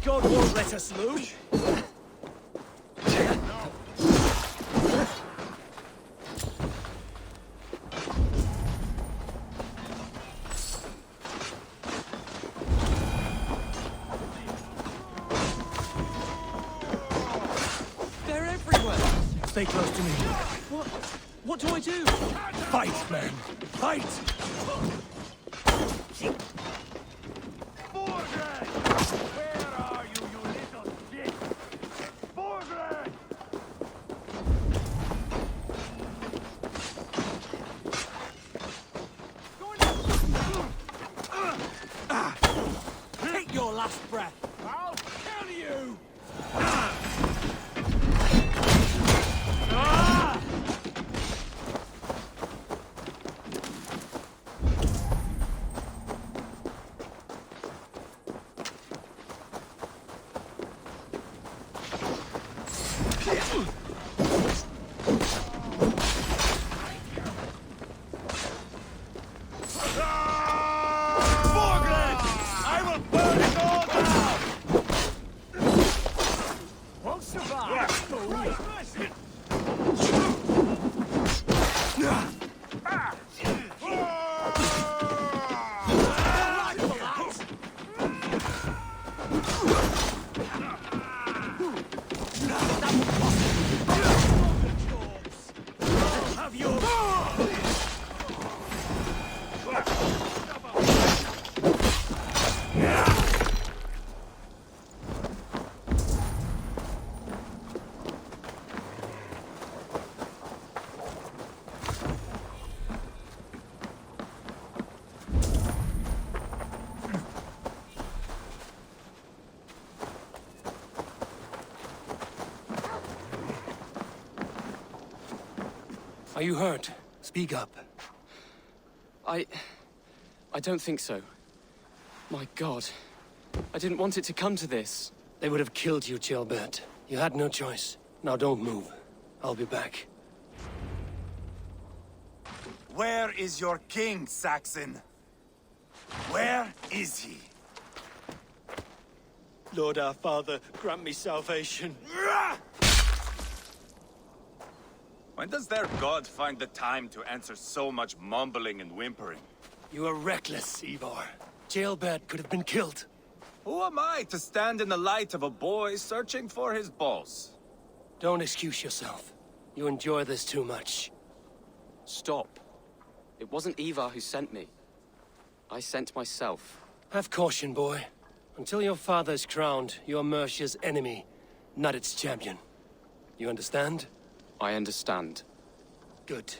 God won't let us lose. They're everywhere! Stay close to me. What do I do? Fight, man. Fight! Take your last breath. I'll kill you! Are you hurt? Speak up. I don't think so. My God. I didn't want it to come to this. They would have killed you, Ceolbert. You had no choice. Now don't move. I'll be back. Where is your king, Saxon? Where is he? Lord our Father, grant me salvation. When does their god find the time to answer so much mumbling and whimpering? You are reckless, Eivor. Ceolbert could have been killed. Who am I to stand in the light of a boy searching for his balls? Don't excuse yourself. You enjoy this too much. Stop. It wasn't Eivor who sent me. I sent myself. Have caution, boy. Until your father's crowned, you're Mercia's enemy, not its champion. You understand? I understand. Good.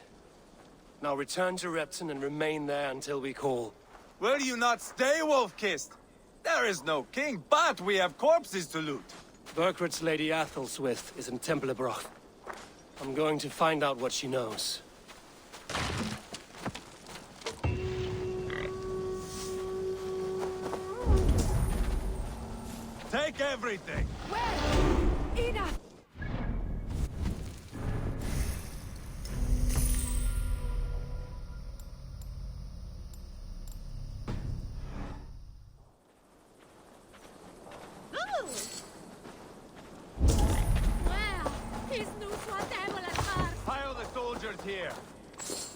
Now return to Repton and remain there until we call. Will you not stay, Wolf-Kissed? There is no king, but we have corpses to loot. Burgred's Lady Athelstwith is in Templebroch. I'm going to find out what she knows. Take everything! Where? Enough! soldiers here.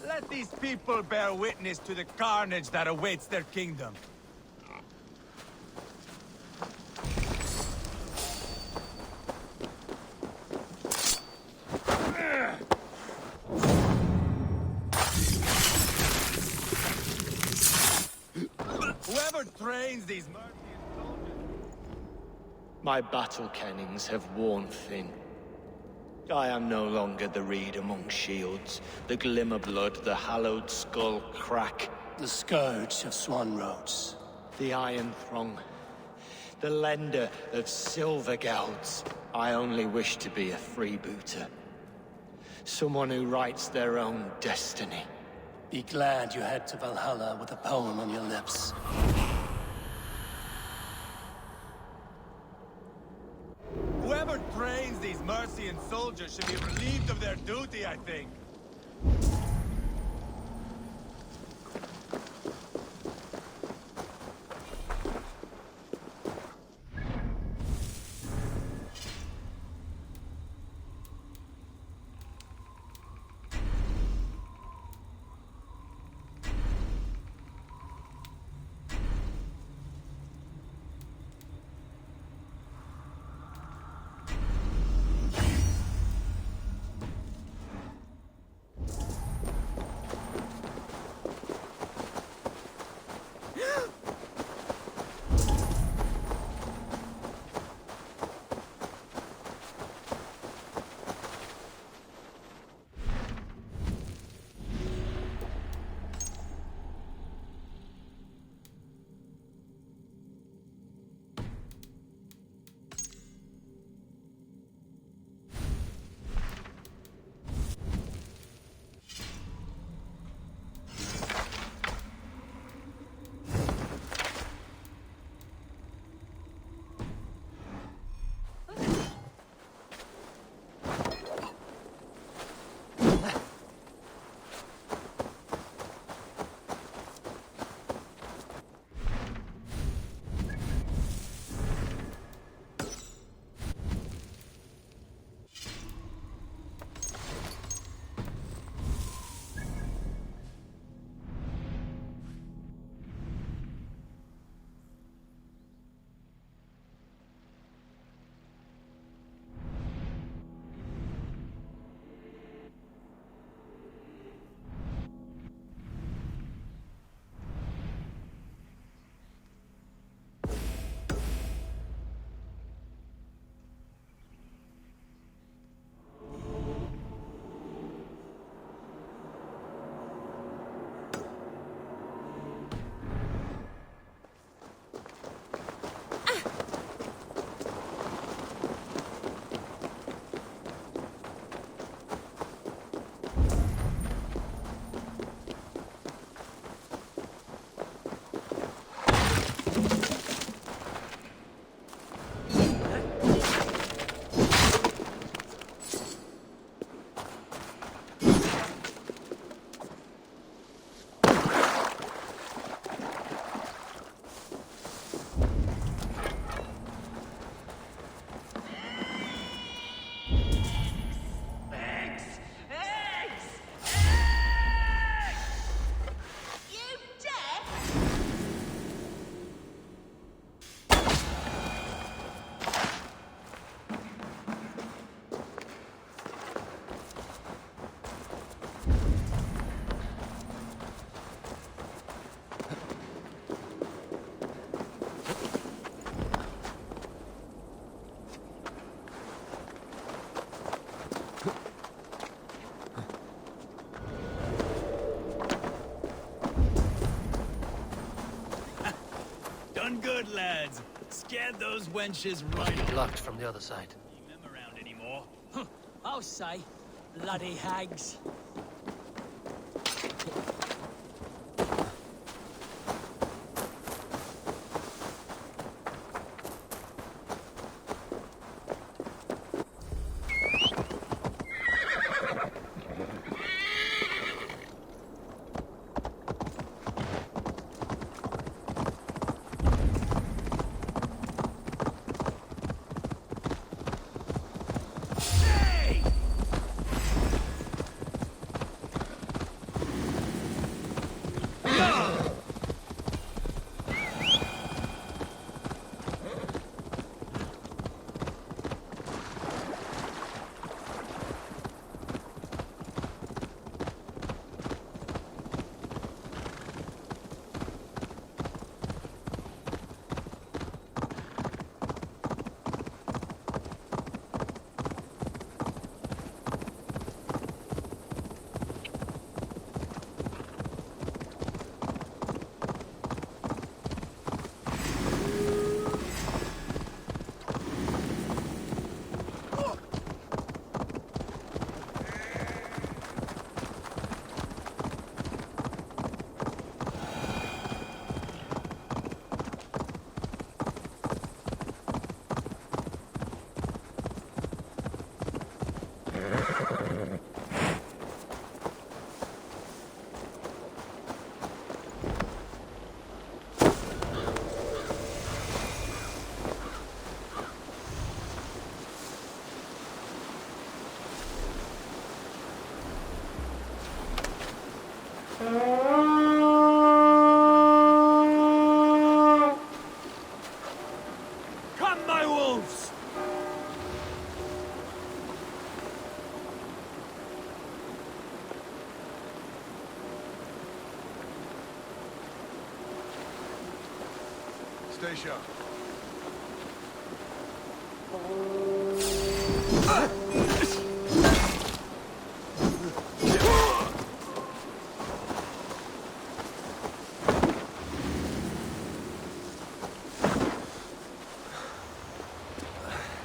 Let these people bear witness to the carnage that awaits their kingdom. Whoever trains these mercenary soldiers... My battle kennings have worn thin. I am no longer the reed among shields, the glimmer blood, the hallowed skull crack. The scourge of Swan Roads. The iron throng. The lender of silver gelds. I only wish to be a freebooter. Someone who writes their own destiny. Be glad you head to Valhalla with a poem on your lips. Whoever trains these Mercian soldiers should be relieved of their duty, I think. Done good, lads. Scared those wenches right off. Blocked from the other side. Keep them around anymore. I'll say. Bloody hags. Come, my wolves! Stay sharp.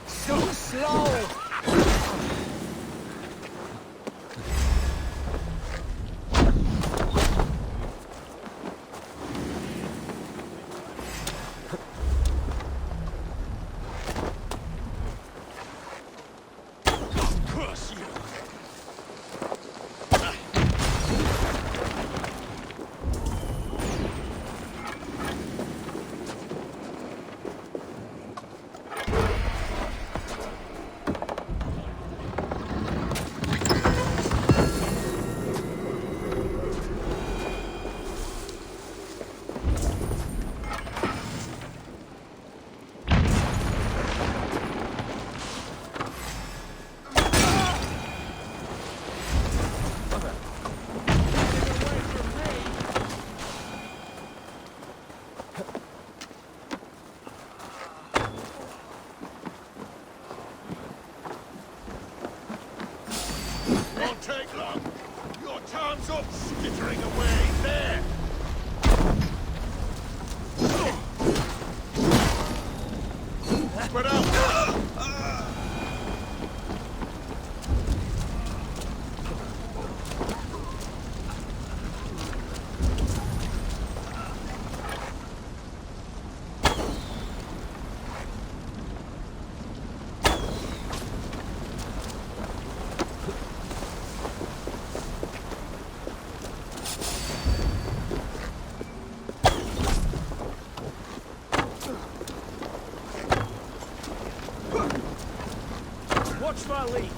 So slow! Curse you! Won't take long. Your time's up, skittering away. There! Spread out! Watch my lead!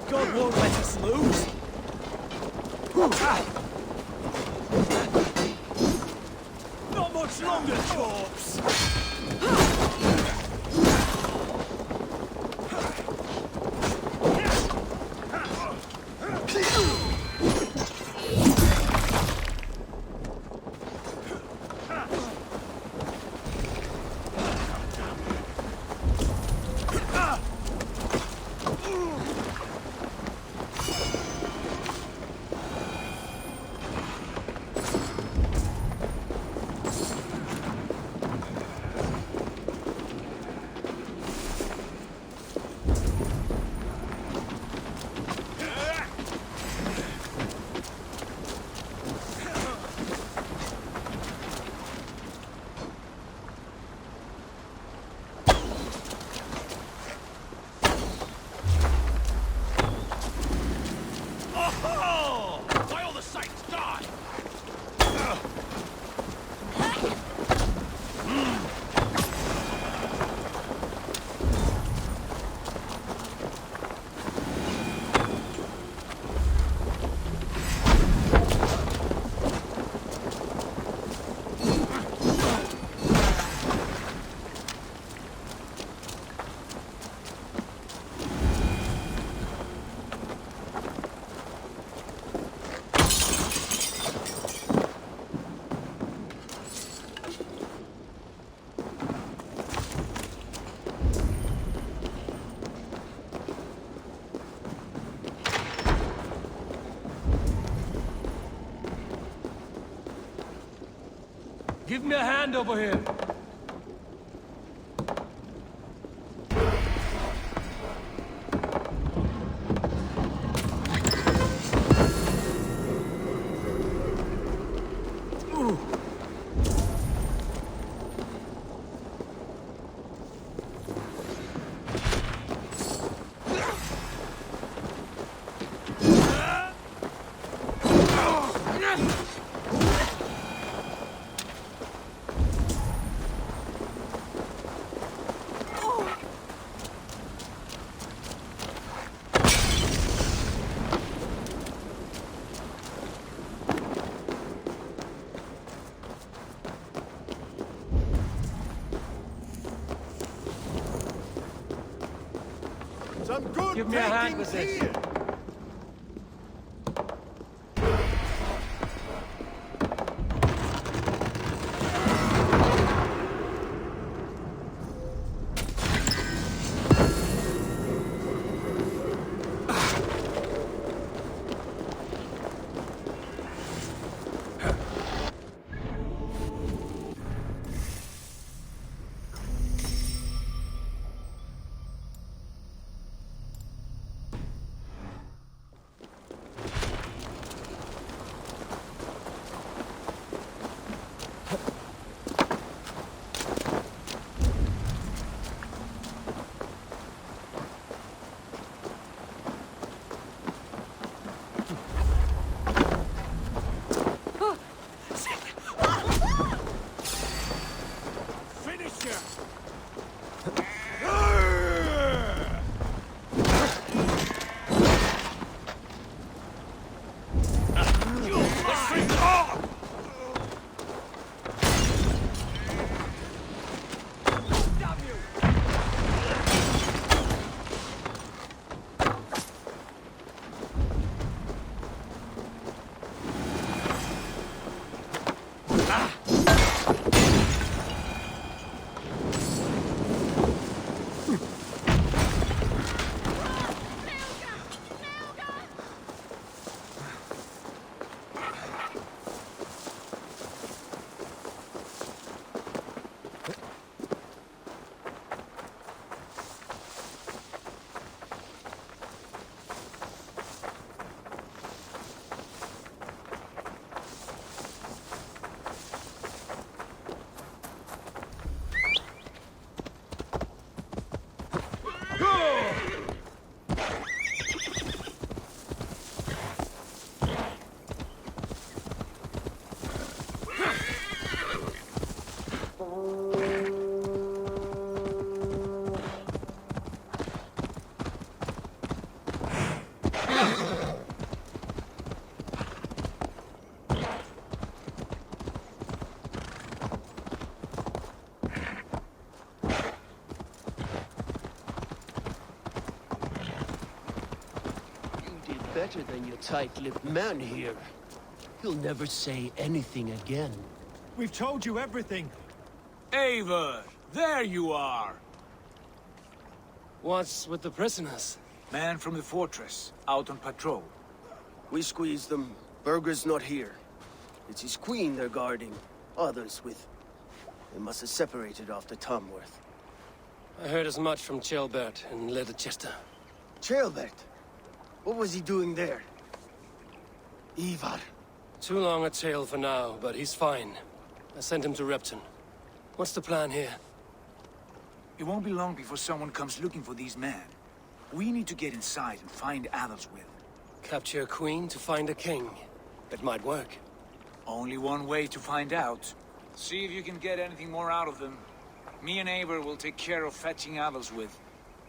God won't let us lose! Not much longer, corpse! Give me a hand over here. Some good Give me a hand with takings this. here. Better than your tight-lipped man here. He'll never say anything again. We've told you everything. Eivor, there you are. What's with the prisoners? Man from the fortress, out on patrol. We squeezed them. Berger's not here. It's his queen they're guarding. Others with... They must have separated after Tamworth. I heard as much from Chelbert and Leicester. Chelbert? What was he doing there? Eivor. Too long a tale for now, but he's fine. I sent him to Repton. What's the plan here? It won't be long before someone comes looking for these men. We need to get inside and find Adelswith. Capture a queen to find a king. It might work. Only one way to find out. See if you can get anything more out of them. Me and Eivor will take care of fetching Adelswith.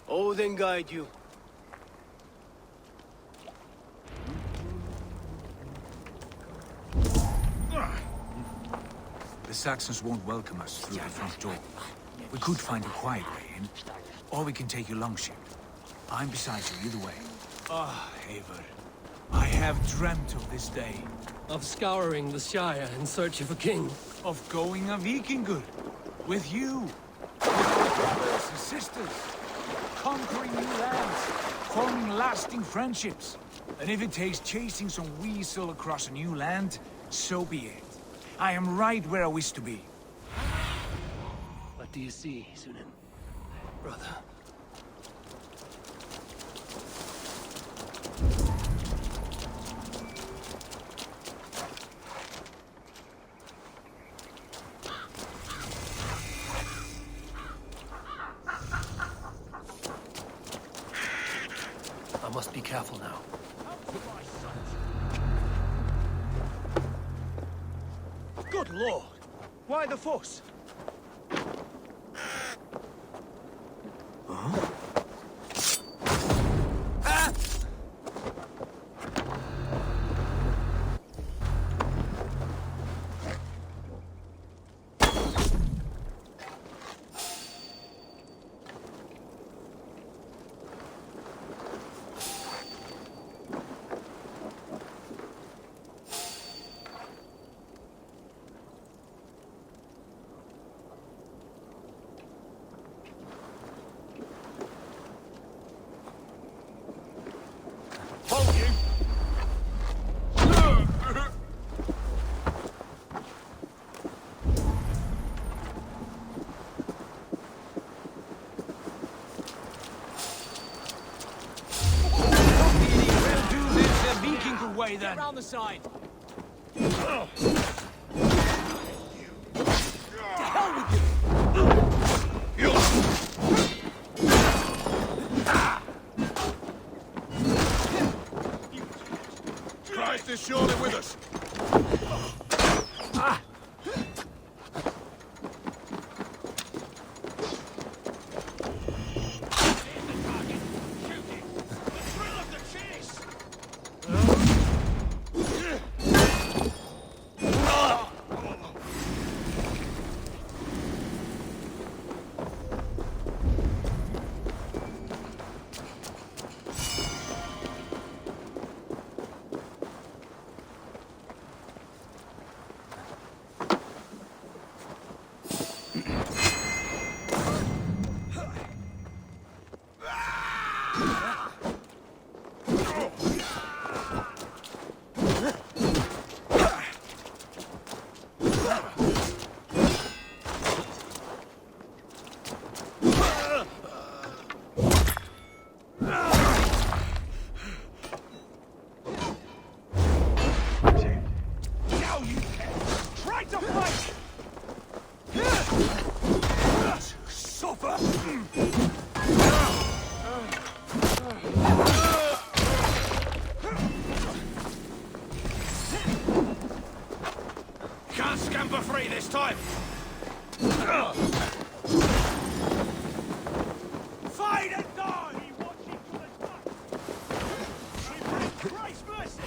Odin guide you. The Saxons won't welcome us through the front door. We could find a quiet way in, or we can take your longship. I'm beside you either way. Ah, Eivor. I have dreamt of this day. Of scouring the Shire in search of a king. Of going a Viking with you. With your brothers and sisters. Conquering new lands. Forming lasting friendships. And if it takes chasing some weasel across a new land, so be it. I am right where I wish to be. What do you see, Sunan? Brother. I must be careful now. Good lord! Why the fuss? Way then. Around the side. Christ is surely with us. Can't scamper free this time! Fight and die! Christ mercy!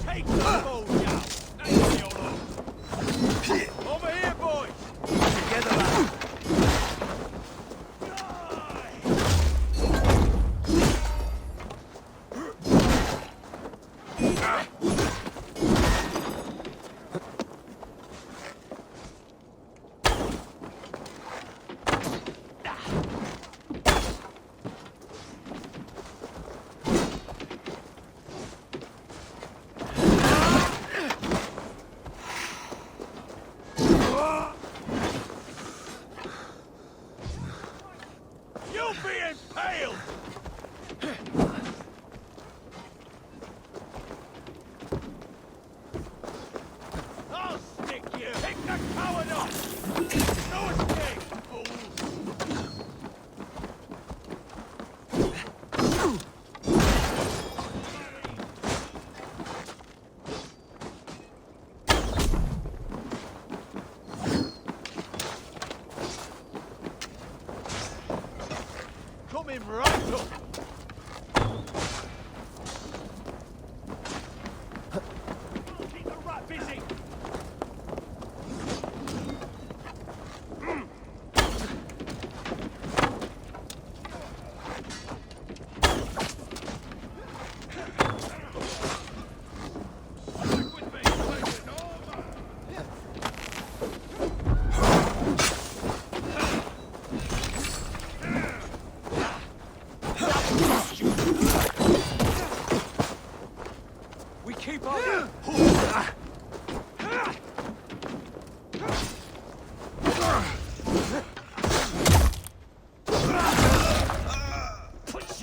Take the bow down! Over here, boys! Together, lads! You'll be impaled! I'll stick you! Pick the coward up! No escape, fools! Coming right up! Keep the rat busy!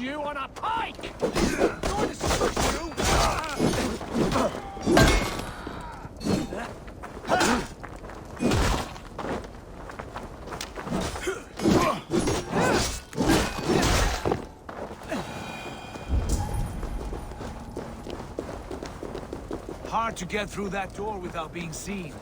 you on a pike! Going to smash you! Hard to get through that door without being seen.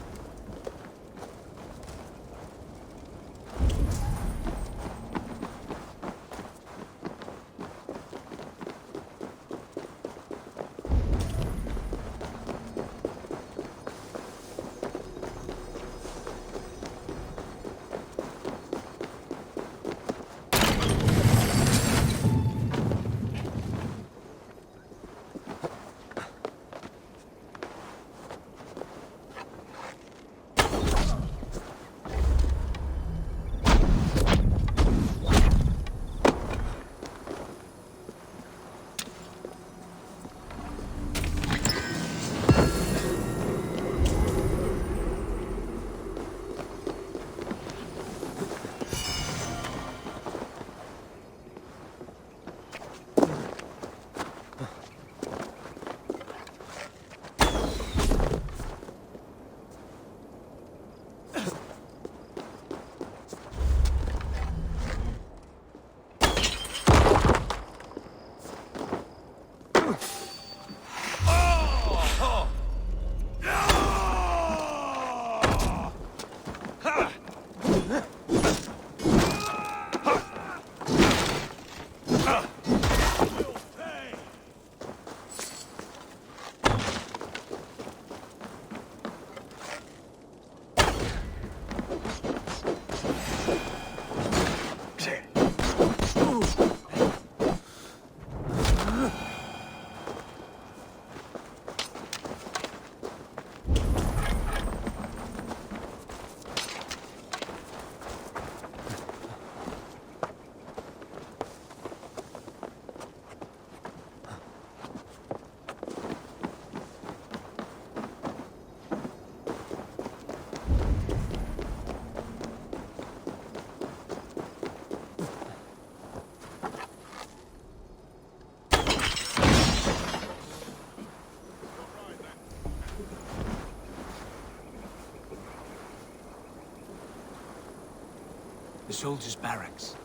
The soldiers' barracks.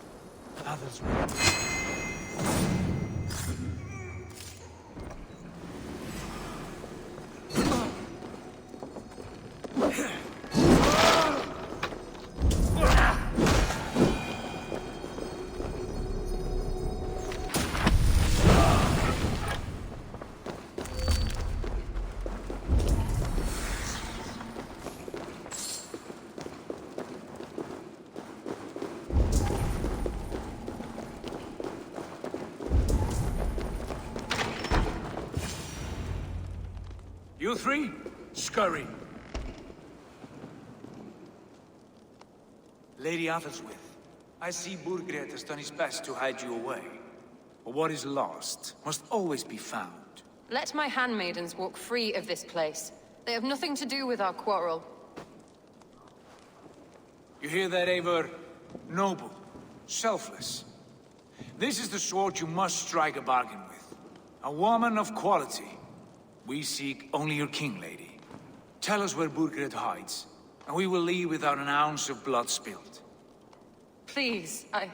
Others were... You three, scurry. Lady Athelstwith, I see Burgred has done his best to hide you away. But what is lost must always be found. Let my handmaidens walk free of this place. They have nothing to do with our quarrel. You hear that, Eivor? Noble, selfless. This is the sword you must strike a bargain with. A woman of quality. We seek only your king, lady. Tell us where Burgred hides, and we will leave without an ounce of blood spilled. Please, I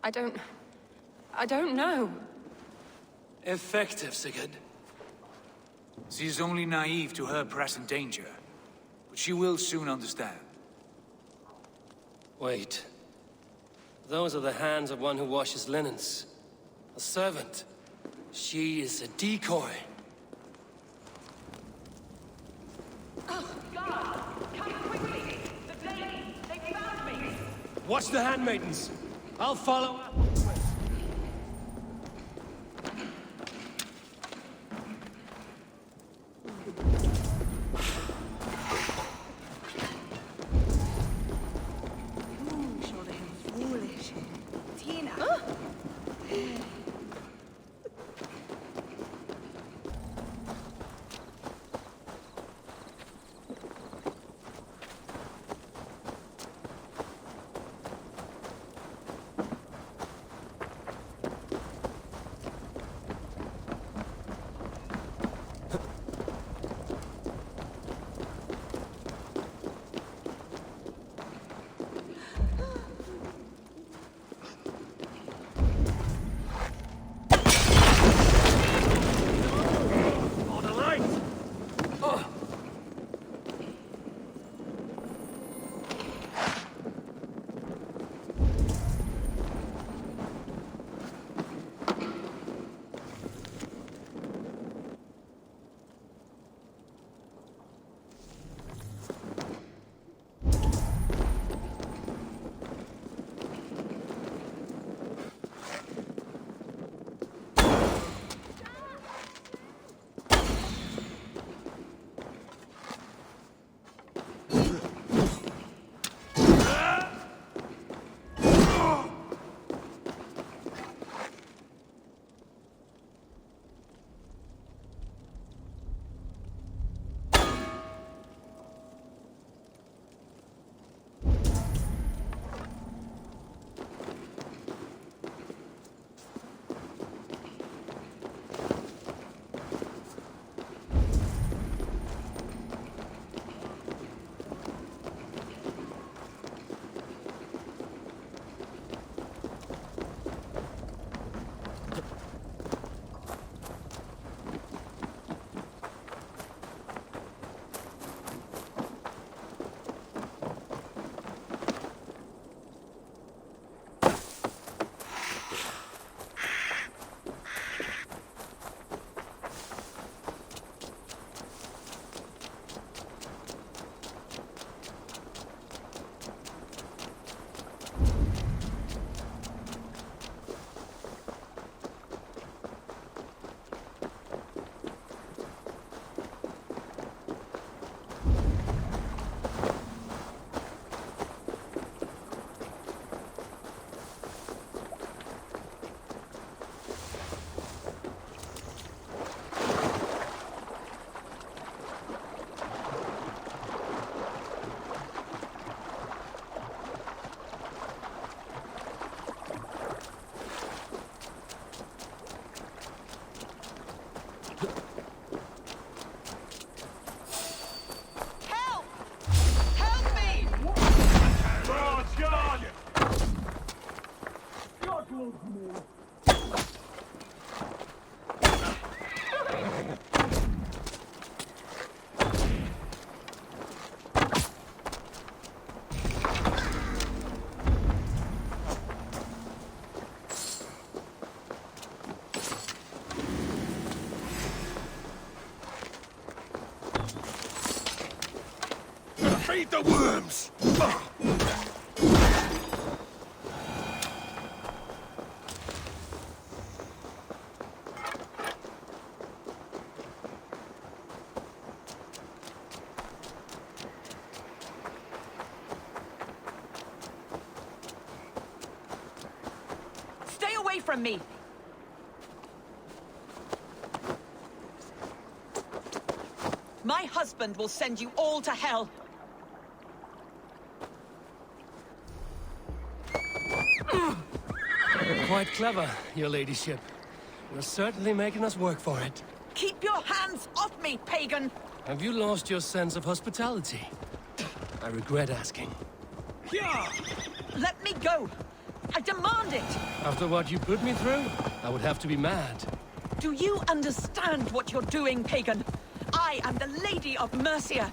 don't know. Effective, Sigurd. She is only naive to her present danger, but she will soon understand. Wait. Those are the hands of one who washes linens. A servant. She is a decoy. Watch the handmaidens. I'll follow. Feed the worms! Stay away from me! My husband will send you all to hell! Quite clever, your ladyship. You're certainly making us work for it. Keep your hands off me, pagan! Have you lost your sense of hospitality? I regret asking. Let me go! I demand it! After what you put me through, I would have to be mad. Do you understand what you're doing, pagan? I am the Lady of Mercia.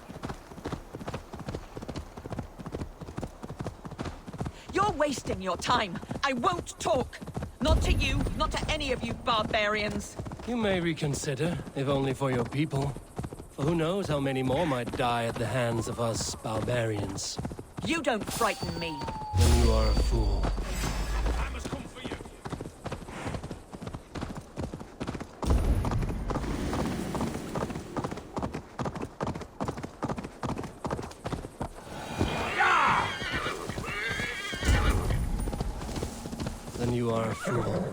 You're wasting your time. I won't talk. Not to you, not to any of you barbarians. You may reconsider, if only for your people. For who knows how many more might die at the hands of us barbarians. You don't frighten me. Then you are a fool. I must come for you. Then you are a fool.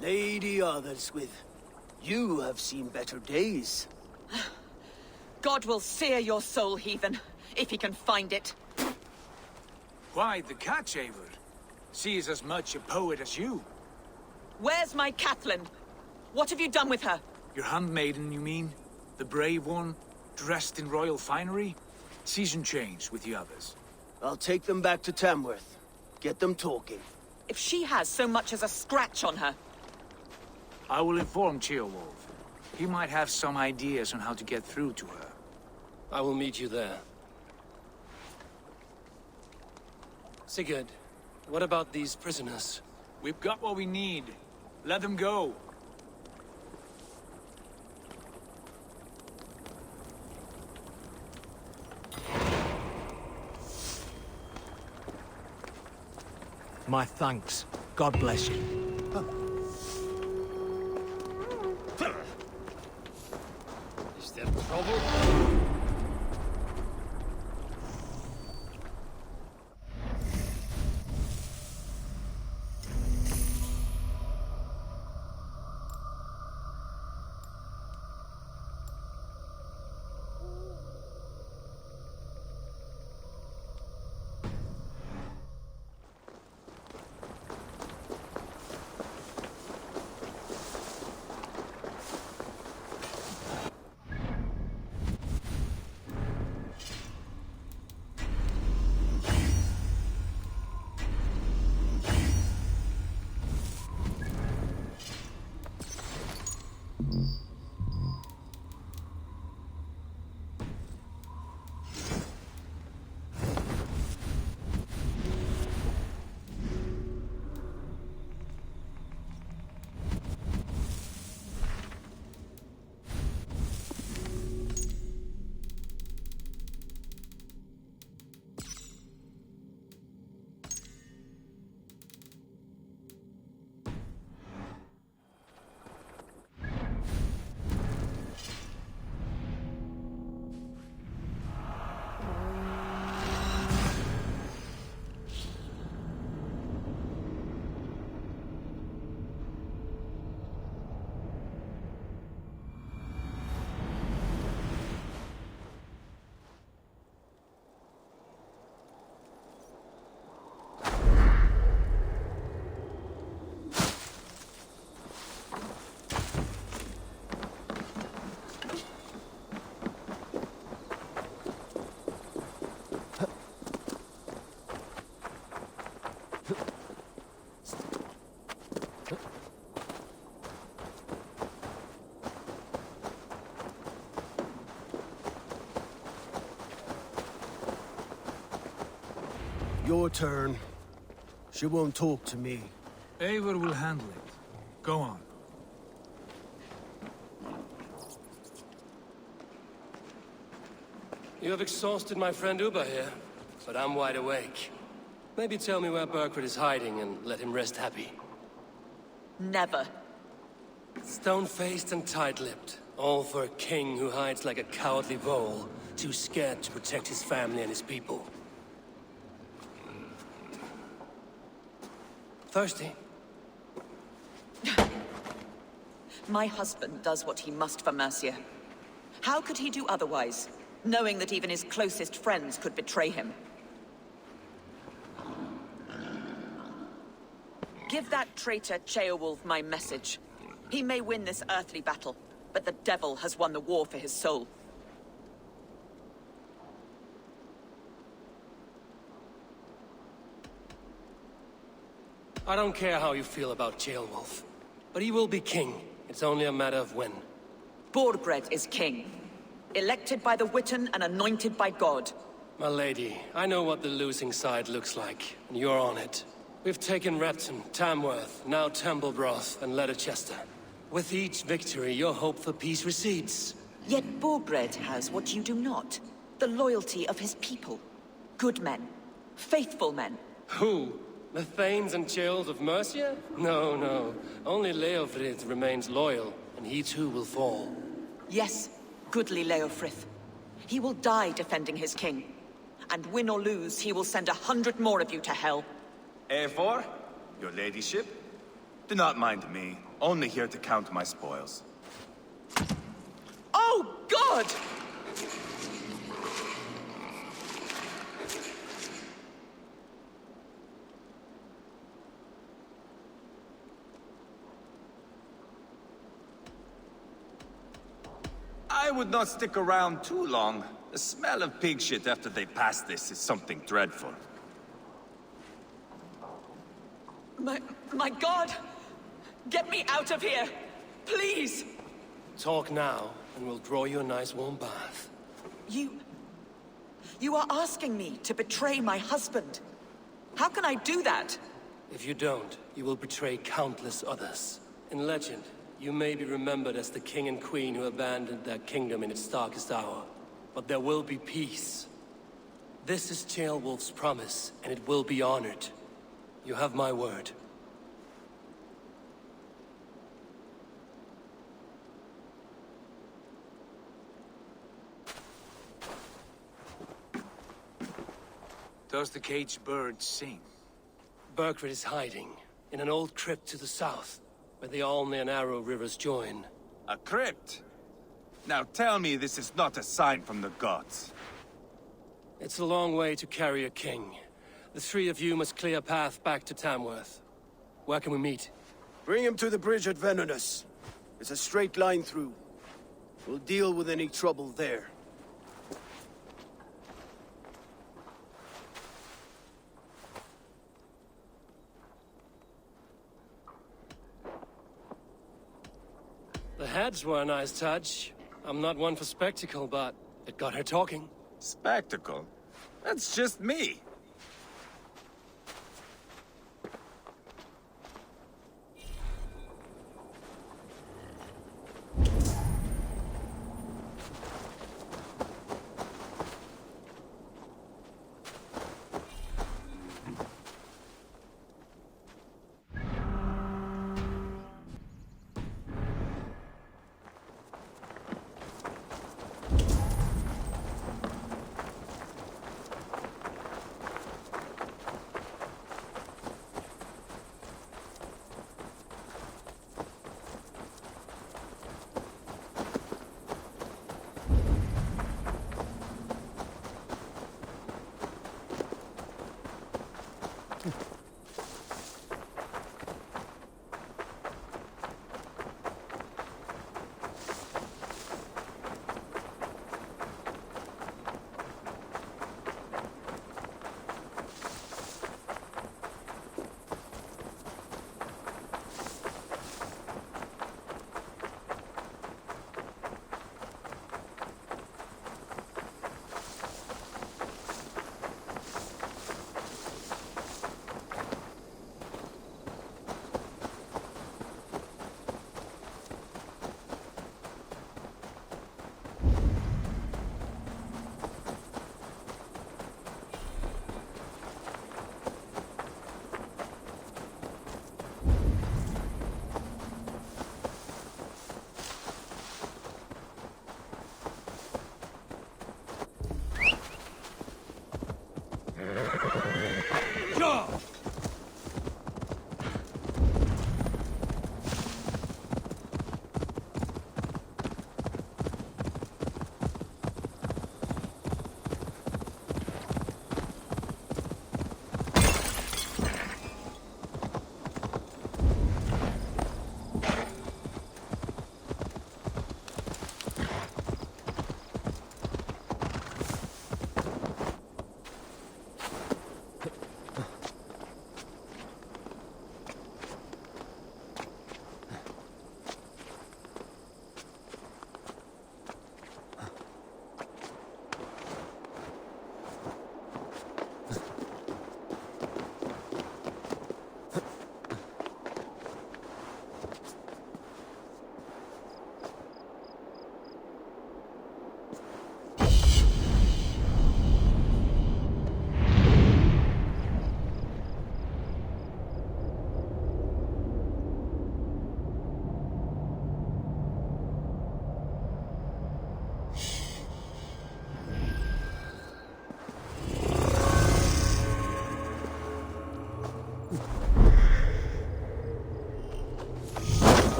Lady Otherswith, you have seen better days. God will sear your soul, heathen, if he can find it. Why the catch, Eivor? She is as much a poet as you. Where's my Catelyn? What have you done with her? Your handmaiden, you mean? The brave one, dressed in royal finery? Season change with the others. I'll take them back to Tamworth. Get them talking. If she has so much as a scratch on her. I will inform Ceolwulf. He might have some ideas on how to get through to her. I will meet you there. Sigurd, what about these prisoners? We've got what we need. Let them go. My thanks. God bless you. Is there trouble? Your turn. She won't talk to me. Eivor will handle it. Go on. You have exhausted my friend Uba here, but I'm wide awake. Maybe tell me where Burkred is hiding and let him rest happy. Never. Stone-faced and tight-lipped. All for a king who hides like a cowardly vole, too scared to protect his family and his people. Thirsty? My husband does what he must for Mercia. How could he do otherwise, knowing that even his closest friends could betray him? Give that traitor Ceolwulf my message. He may win this earthly battle, but the devil has won the war for his soul. I don't care how you feel about Ceolwulf, but he will be king. It's only a matter of when. Borgred is king. Elected by the Witan and anointed by God. My lady, I know what the losing side looks like, and you're on it. We've taken Repton, Tamworth, now Templebroth, and Leicester. With each victory, your hope for peace recedes. Yet Borgred has what you do not. The loyalty of his people. Good men. Faithful men. Who? The Thanes and Chills of Mercia? No, no. Only Leofrid remains loyal, and he too will fall. Yes, goodly Leofrith. He will die defending his king. And win or lose, he will send 100 more of you to hell. Eivor, your ladyship? Do not mind me. Only here to count my spoils. Oh, God! I would not stick around too long. The smell of pig shit after they pass this is something dreadful. My God! Get me out of here! Please! Talk now, and we'll draw you a nice warm bath. You are asking me to betray my husband. How can I do that? If you don't, you will betray countless others. In legend, you may be remembered as the king and queen who abandoned their kingdom in its darkest hour. But there will be peace. This is Ceolwulf's promise, and it will be honored. You have my word. Does the caged bird sing? Burkred is hiding in an old crypt to the south, where the Alne and Arrow rivers join. A crypt? Now tell me this is not a sign from the gods. It's a long way to carry a king. The three of you must clear a path back to Tamworth. Where can we meet? Bring him to the bridge at Venonus. It's a straight line through. We'll deal with any trouble there. The heads were a nice touch. I'm not one for spectacle, but it got her talking. Spectacle? That's just me.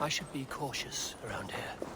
I should be cautious around here.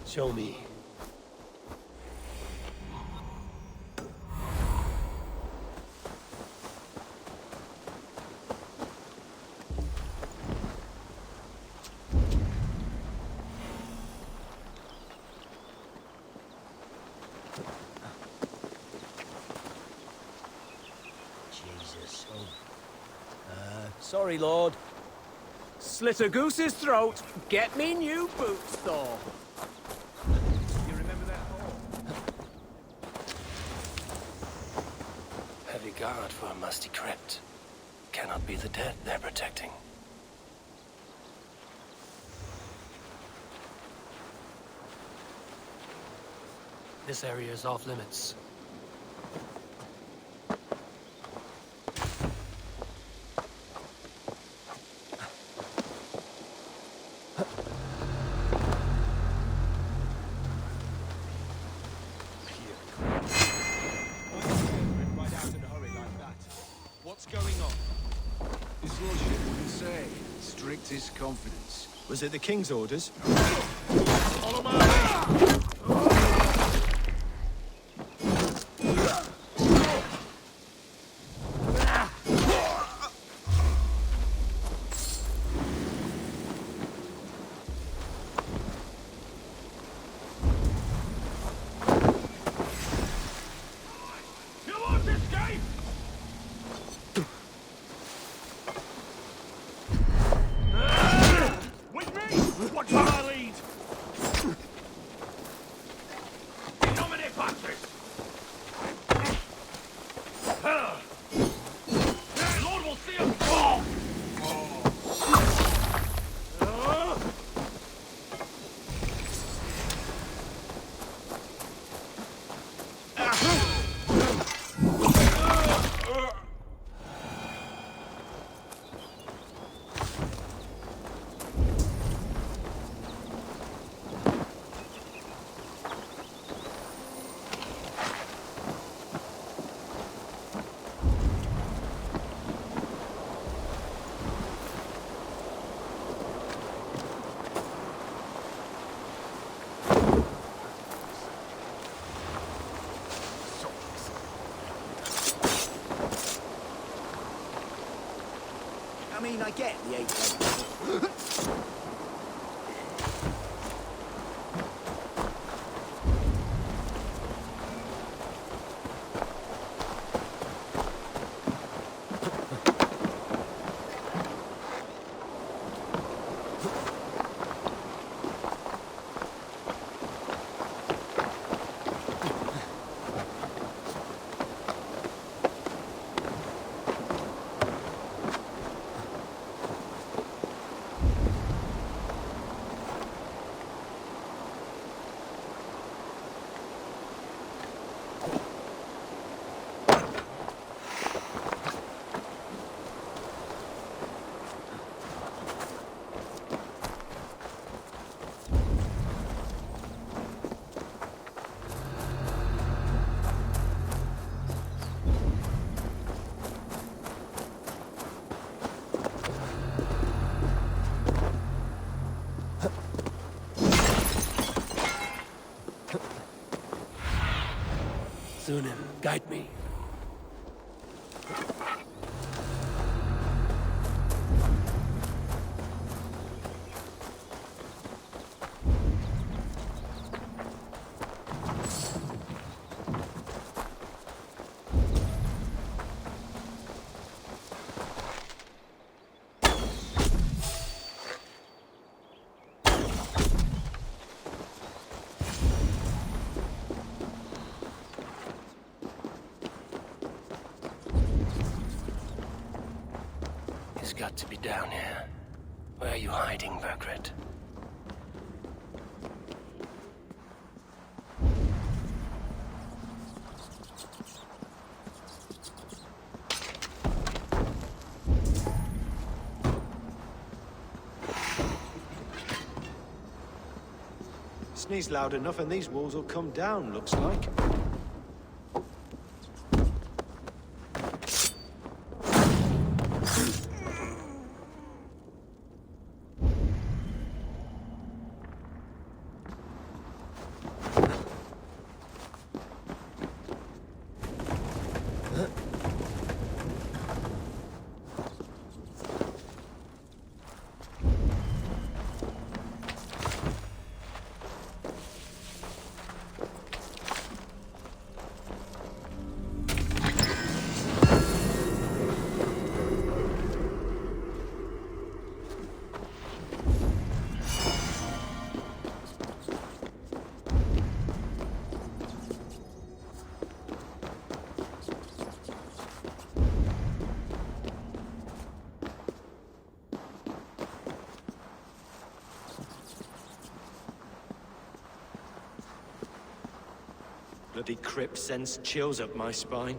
Show me. Jesus. Sorry, Lord. Slit a goose's throat. Get me new boots, though. You remember that hole? Heavy guard for a musty crypt. Cannot be the dead they're protecting. This area is off limits. What's going on? His lordship wouldn't say. Strictest confidence. Was it the king's orders? Follow my lead! I mean, I get the 8 Sunan, guide me. Something's got to be down here. Where are you hiding, Burgred? Sneeze loud enough and these walls will come down, looks like. Bloody crypt sends chills up my spine.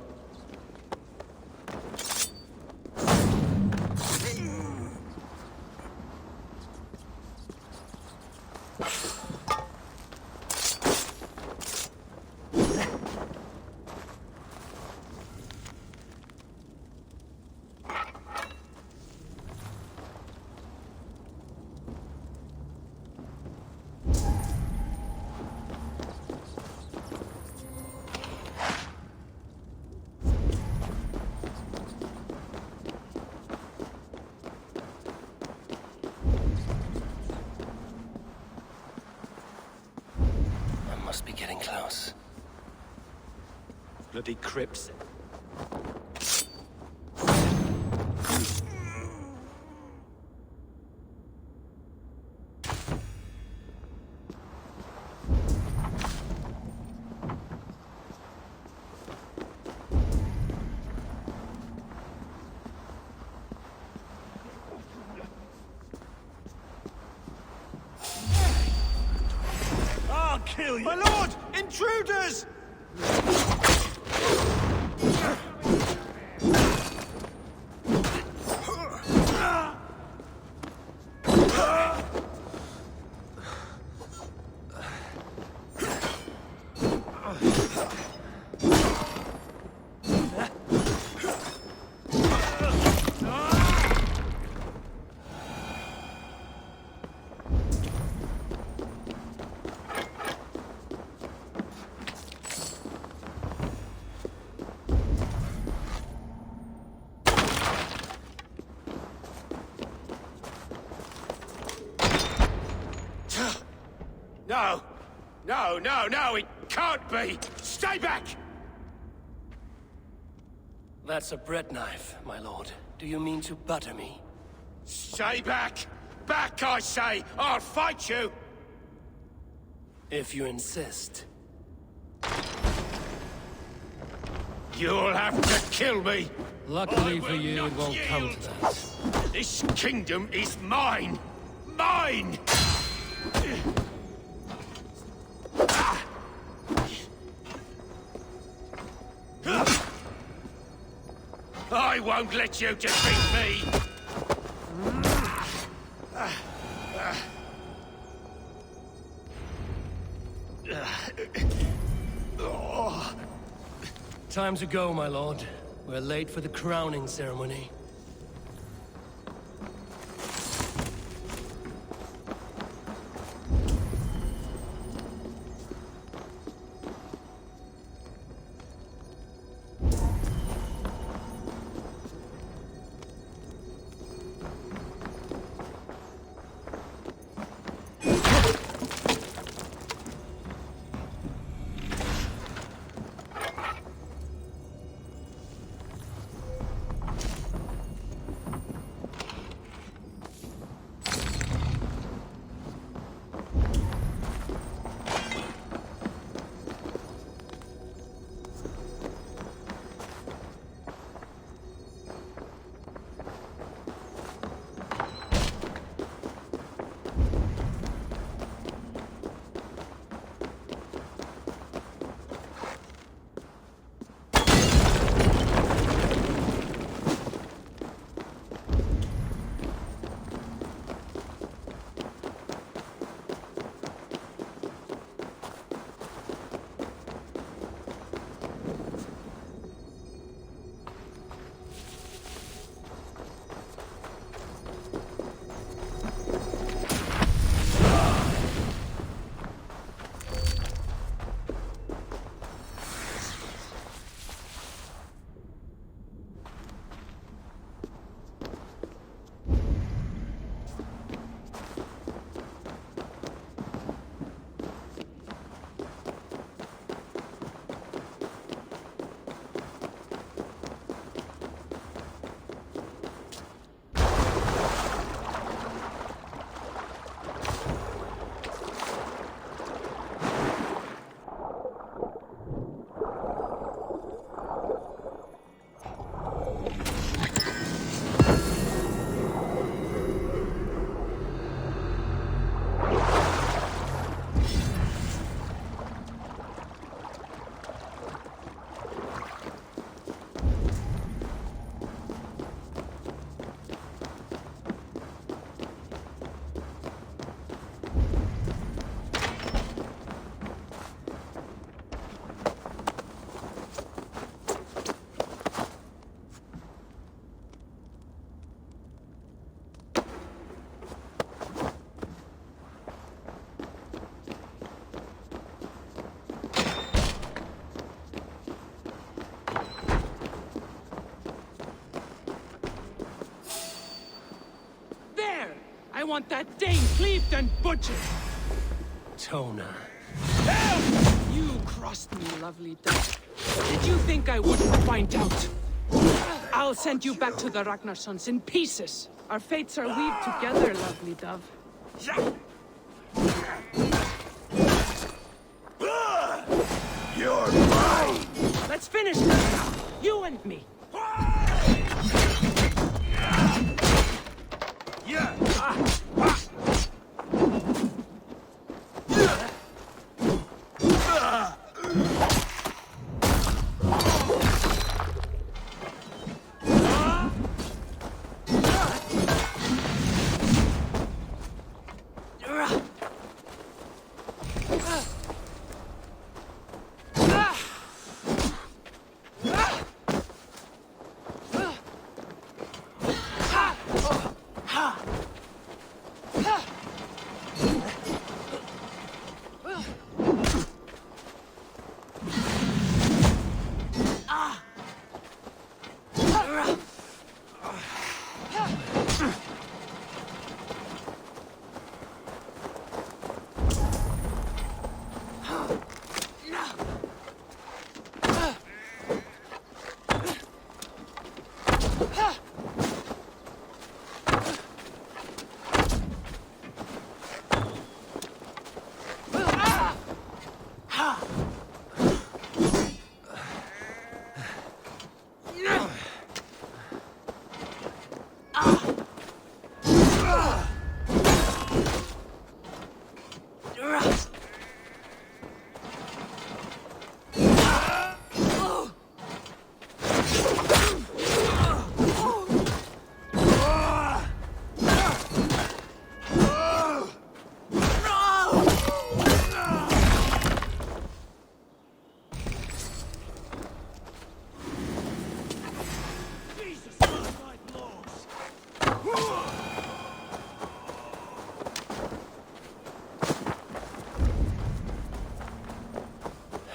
Must be getting close. Bloody crypts. I'll kill you! My lord! Intruders! No! No, no, no, it can't be! Stay back! That's a bread knife, my lord. Do you mean to butter me? Stay back! Back, I say! I'll fight you! If you insist. You'll have to kill me! Luckily for you, it won't come to that. This kingdom is mine! Mine! I won't let you defeat me! Time to go, my lord. We're late for the crowning ceremony. I want that Dane cleaved and butchered! Tona. Help! You crossed me, lovely dove. Did you think I wouldn't find out? I'll send you back to the Ragnarsons in pieces. Our fates are weaved together, lovely dove. You're mine! Let's finish this now. You and me.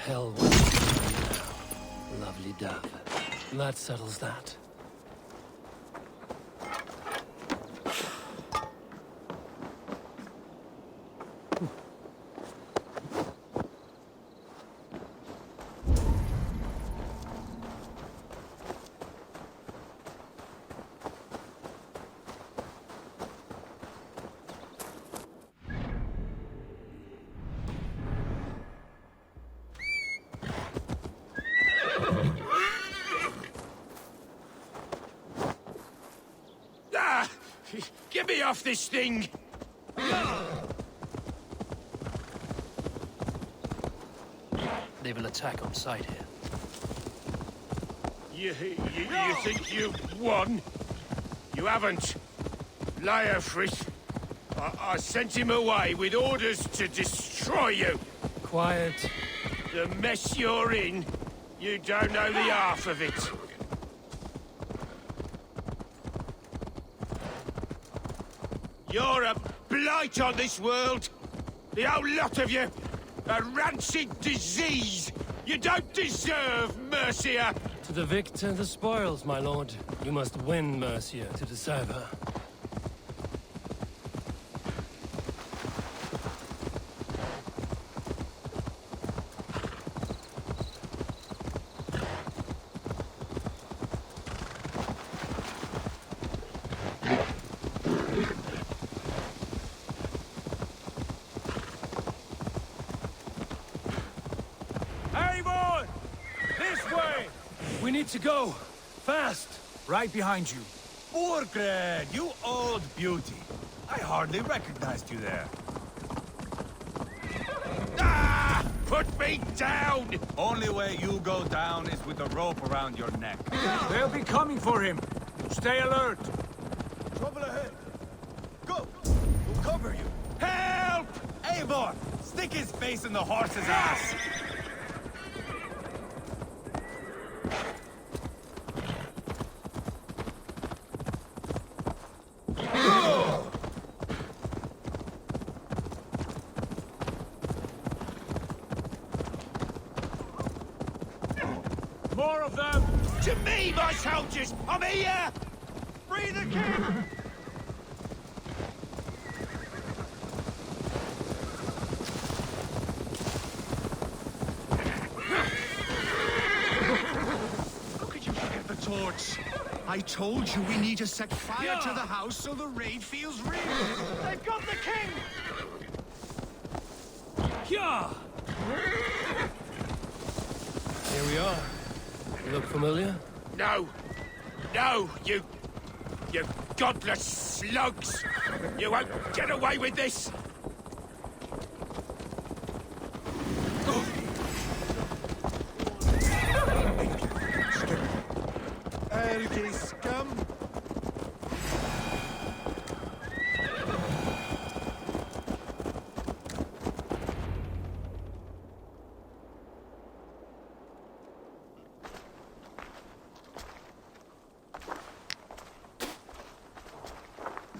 Hell will now, lovely dove. That settles that. Get me off this thing! They will attack on sight here. You think you've won? You haven't. Leofrith. I sent him away with orders to destroy you. Quiet. The mess you're in, you don't know the half of it. You're a blight on this world! The whole lot of you! A rancid disease! You don't deserve Mercia! To the victor, the spoils, my lord. You must win Mercia to deserve her. Eivor! This way! We need to go! Fast! Right behind you. Burgred, you old beauty. I hardly recognized you there. Ah! Put me down! Only way you go down is with a rope around your neck. They'll be coming for him. Stay alert. Trouble ahead. Go! We'll cover you. Help! Eivor! Stick his face in the horse's ass! More of them! To me, my soldiers! I'm here! Free the king! torch. I told you we need to set fire to the house so the raid feels real. They've got the king! Yeah. Here we are. Look familiar? No! No, you godless slugs! You won't get away with this! Ergi scum!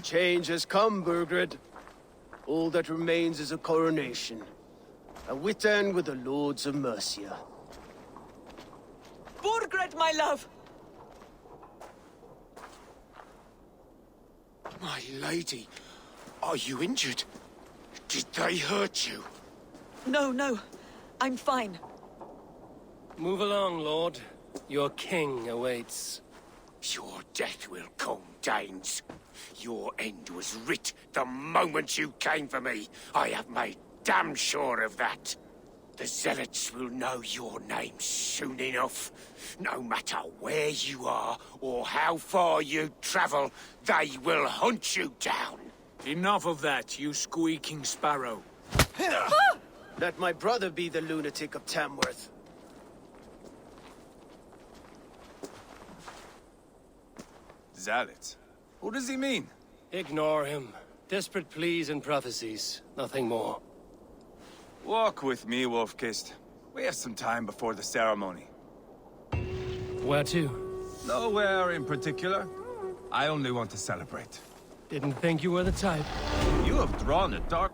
Change has come, Burgred. All that remains is a coronation. A witan with the Lords of Mercia. Burgred, my love! My lady, are you injured? Did they hurt you? No, no. I'm fine. Move along, Lord. Your king awaits. Your death will come, Danes. Your end was writ the moment you came for me. I have made damn sure of that. The Zealots will know your name soon enough. No matter where you are or how far you travel, they will hunt you down. Enough of that, you squeaking sparrow. Let my brother be the lunatic of Tamworth. Zealots? Who does he mean? Ignore him. Desperate pleas and prophecies. Nothing more. Walk with me, Wolf-Kissed. We have some time before the ceremony. Where to? Nowhere in particular. I only want to celebrate. Didn't think you were the type. You have drawn a dark...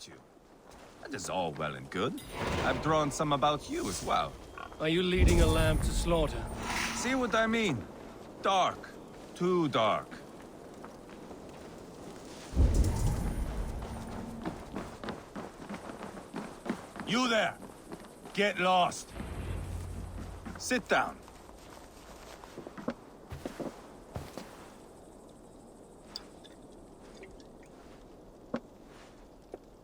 You. That is all well and good. I've drawn some about you as well. Are you leading a lamb to slaughter? See what I mean? Dark. Too dark. You there! Get lost! Sit down.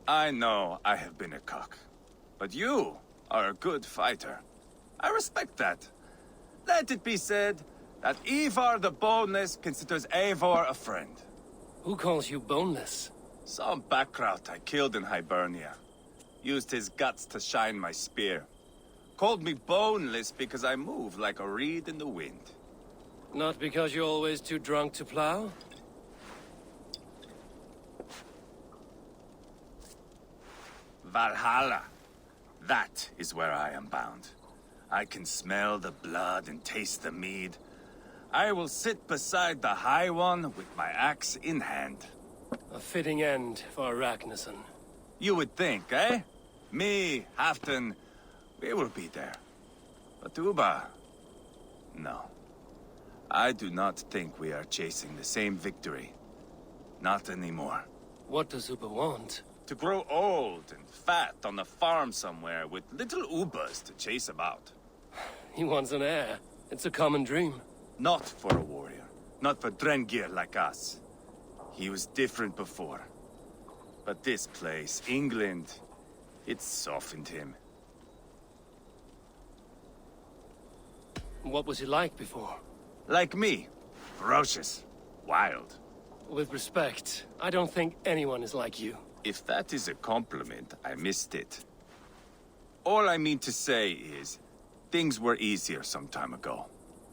I know I have been a cock, but you are a good fighter. I respect that. Let it be said that Eivor the Boneless considers Eivor a friend. Who calls you boneless? Some backrout I killed in Hibernia. Used his guts to shine my spear. Called me boneless because I move like a reed in the wind. Not because you're always too drunk to plow? Valhalla. That is where I am bound. I can smell the blood and taste the mead. I will sit beside the High One with my axe in hand. A fitting end for Ragnarsson. You would think, eh? Me, Halfdan, we will be there. But Uba... no. I do not think we are chasing the same victory. Not anymore. What does Uba want? To grow old and fat on the farm somewhere with little Ubas to chase about. He wants an heir. It's a common dream. Not for a warrior. Not for Drengir like us. He was different before. But this place, England, it softened him. What was he like before? Like me. Ferocious. Wild. With respect, I don't think anyone is like you. If that is a compliment, I missed it. All I mean to say is, things were easier some time ago.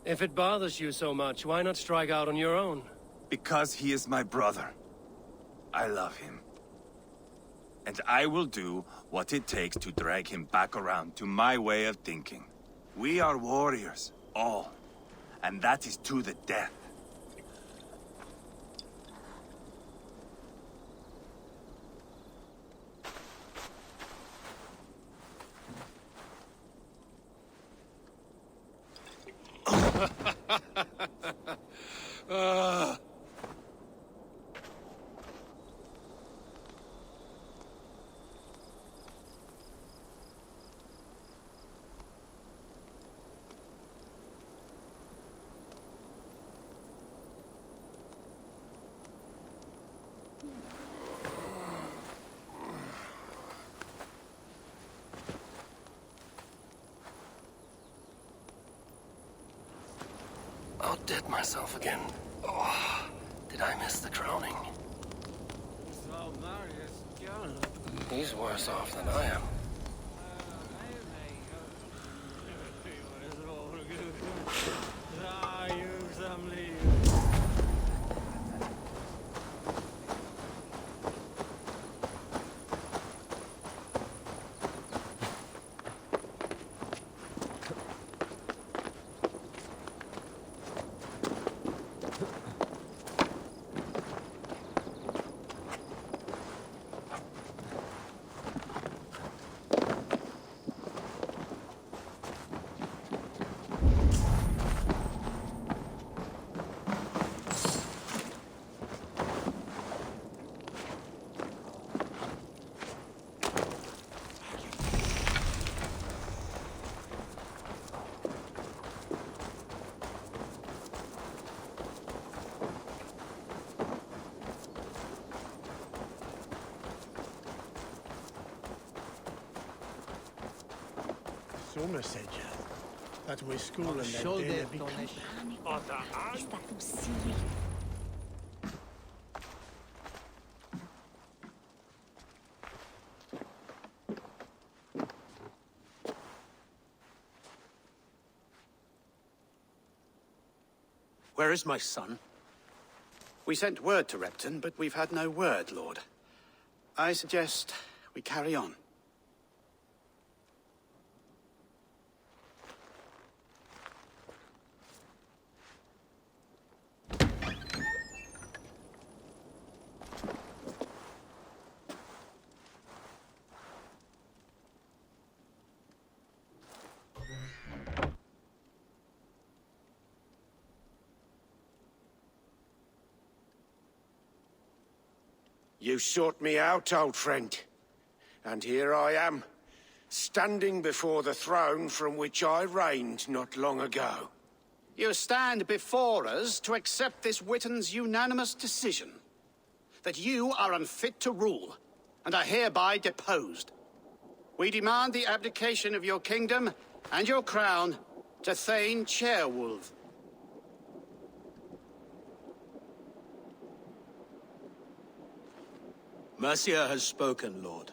If it bothers you so much, why not strike out on your own? Because he is my brother. I love him. And I will do what it takes to drag him back around to my way of thinking. We are warriors, all. And that is to the death. Outdid myself again. Oh, did I miss the crowning? He's worse off than I am. Summer said that we're schooling that day. Where is my son? We sent word to Repton, but we've had no word, Lord. I suggest we carry on. You sought me out, old friend. And here I am, standing before the throne from which I reigned not long ago. You stand before us to accept this Witten's unanimous decision. That you are unfit to rule, and are hereby deposed. We demand the abdication of your kingdom and your crown to Thane Chairwolf. Mercia has spoken, Lord.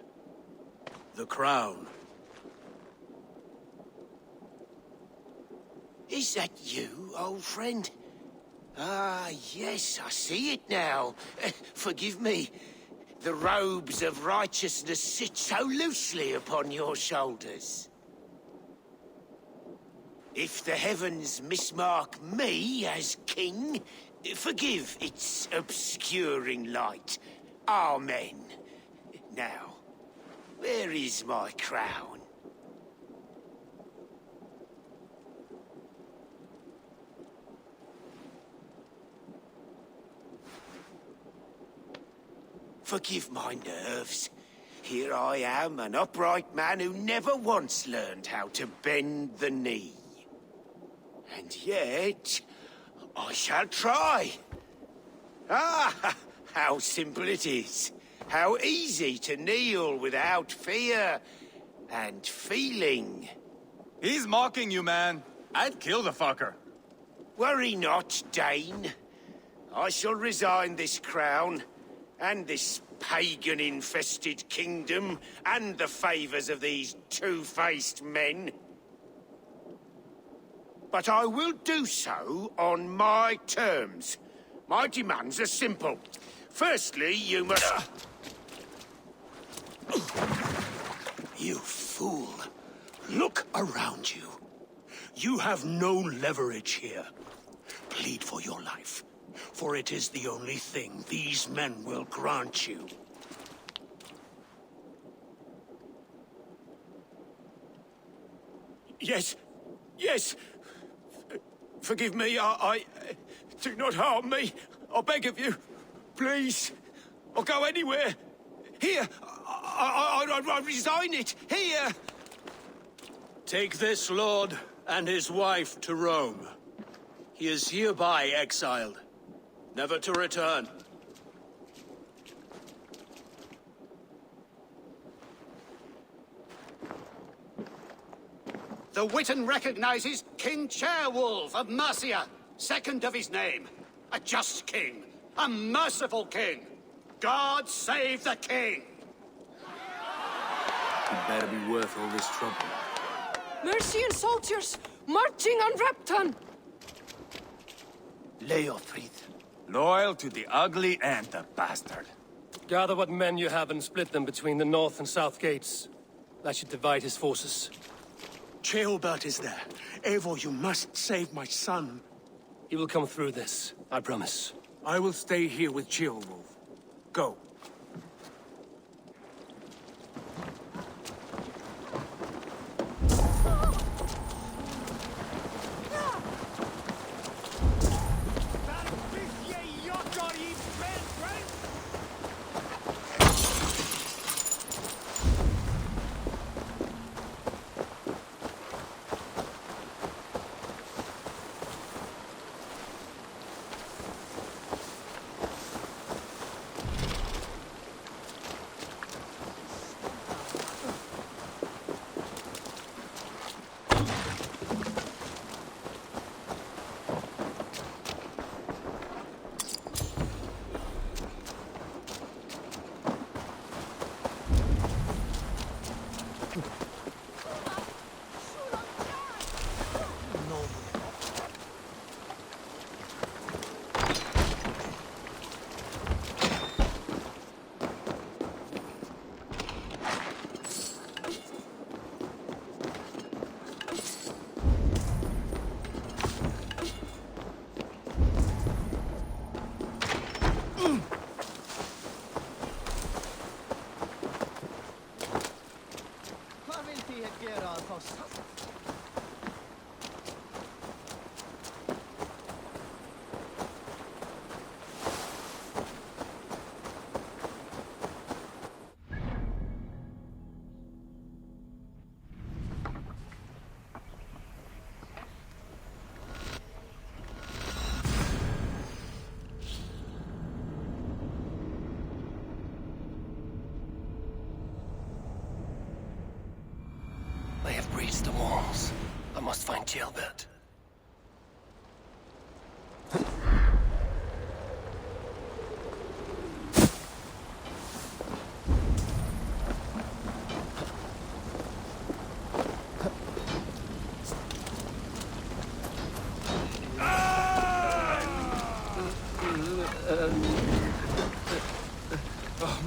The crown. Is that you, old friend? Ah, yes, I see it now. Forgive me. The robes of righteousness sit so loosely upon your shoulders. If the heavens mismark me as king, forgive its obscuring light. Amen. Now, where is my crown? Forgive my nerves. Here I am, an upright man who never once learned how to bend the knee. And yet, I shall try. Ah, how simple it is. How easy to kneel without fear and feeling. He's mocking you, man. I'd kill the fucker. Worry not, Dane. I shall resign this crown, and this pagan-infested kingdom, and the favors of these two-faced men. But I will do so on my terms. My demands are simple. Firstly, you must... You fool. Look around you. You have no leverage here. Plead for your life, for it is the only thing these men will grant you. Yes, yes. Forgive me, I... Do not harm me. I beg of you. Please. I'll go anywhere. Here. I resign it. Here. Take this lord and his wife to Rome. He is hereby exiled, never to return. The Witan recognizes King Chairwolf of Mercia, second of his name. A just king, a merciful king. God save the king! It better be worth all this trouble. Mercian soldiers, marching on Repton! Leofrid. Loyal to the ugly and the bastard. Gather what men you have and split them between the north and south gates. That should divide his forces. Ceolbert is there. Eivor, you must save my son. He will come through this, I promise. I will stay here with Ceolwulf. Go. They have breached the walls. I must find Ceolbert.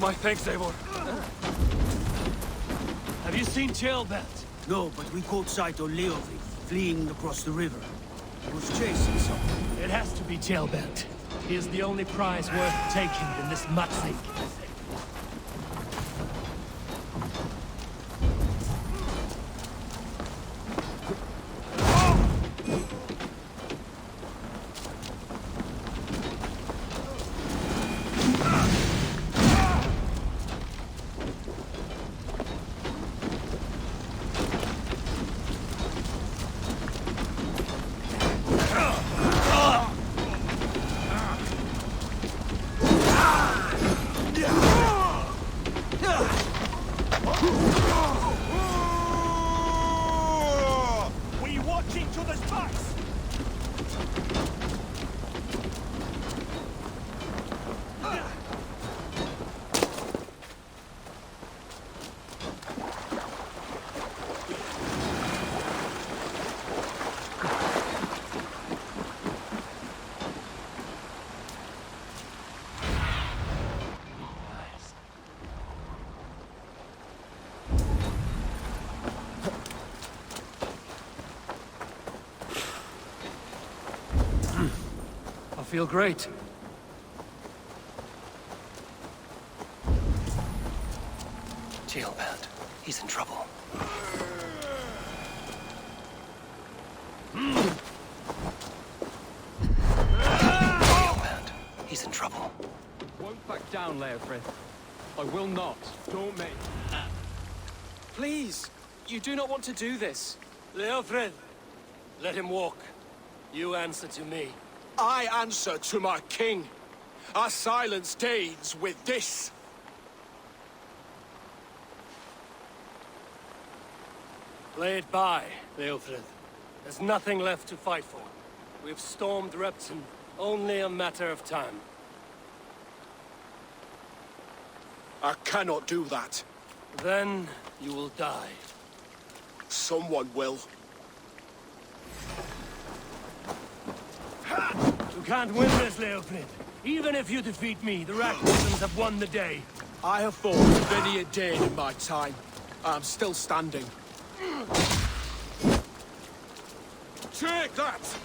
My thanks, Eivor. Have you seen Ceolbert? No, but we caught sight of Leofrid fleeing across the river. He was chasing someone. It has to be Ceolbert. He is the only prize worth taking in this mutzing. Yeah! We watch each other's backs! I feel great. Jailbird, he's in trouble. Jailbird, he's in trouble. Won't back down, Leofrith. I will not. Don't me. Please, you do not want to do this. Leofred, let him walk. You answer to me. I answer to my king. I silence Danes with this. Lay it by, Leofred. There's nothing left to fight for. We've stormed Repton. Only a matter of time. I cannot do that. Then you will die. Someone will. You can't win this, Leofrid. Even if you defeat me, the Ragnarssons have won the day. I have fought many a Dane in my time. I'm still standing. Take that!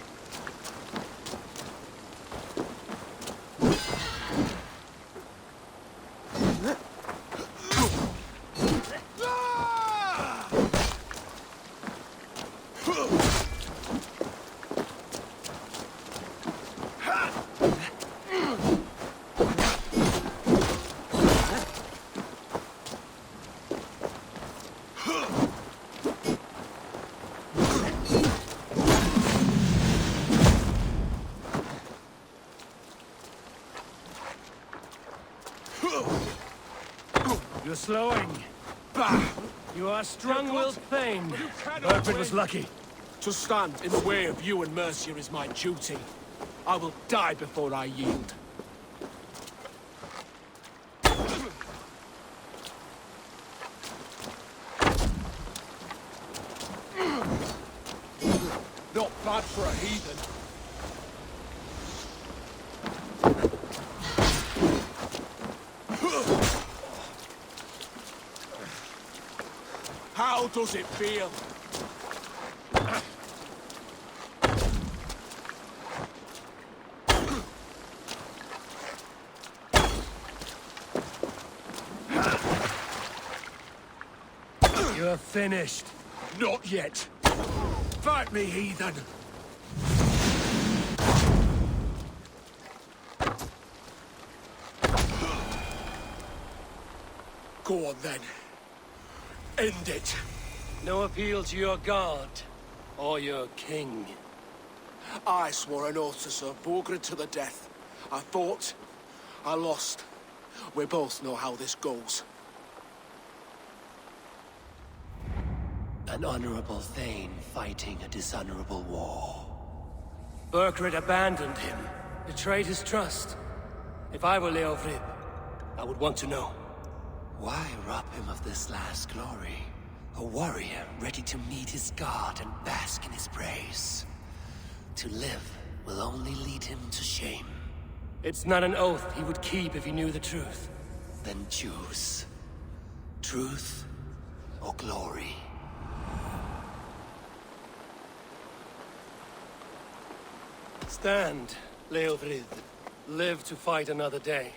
You're slowing. Bah! You are strong-willed thane. Burford was lucky. To stand in the way of you and Mercia is my duty. I will die before I yield. Not bad for a heathen. How does it feel? You're finished. Not yet. Fight me, heathen! Go on, then. End it. No appeal to your god, or your king. I swore an oath to serve Borgred to the death. I fought. I lost. We both know how this goes. An honorable thane fighting a dishonorable war. Burgred abandoned him, betrayed his trust. If I were Leofrid, I would want to know. Why rob him of this last glory? A warrior ready to meet his god and bask in his praise. To live will only lead him to shame. It's not an oath he would keep if he knew the truth. Then choose. Truth or glory. Stand, Leofrid. Live to fight another day.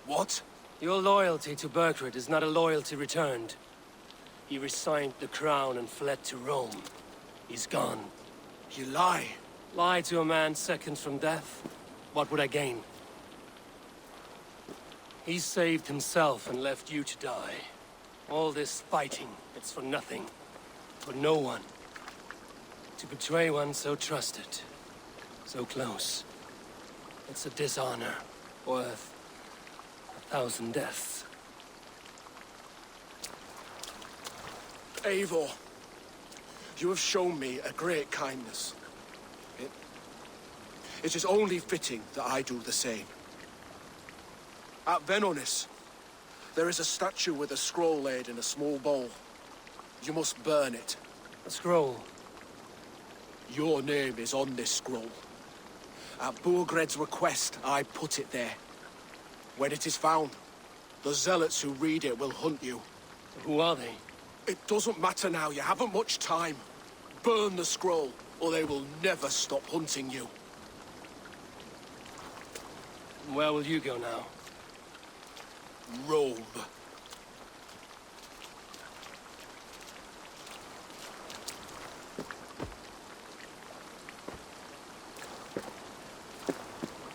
What? Your loyalty to Burgred is not a loyalty returned. He resigned the crown and fled to Rome. He's gone. You lie. Lie to a man seconds from death? What would I gain? He saved himself and left you to die. All this fighting, it's for nothing. For no one. To betray one so trusted. So close. It's a dishonor worth 1,000 deaths. Eivor, you have shown me a great kindness. It is only fitting that I do the same. At Venonis, there is a statue with a scroll laid in a small bowl. You must burn it. A scroll? Your name is on this scroll. At Burgred's request, I put it there. When it is found, the zealots who read it will hunt you. Who are they? It doesn't matter now, you haven't much time. Burn the scroll, or they will never stop hunting you. Where will you go now? Rome.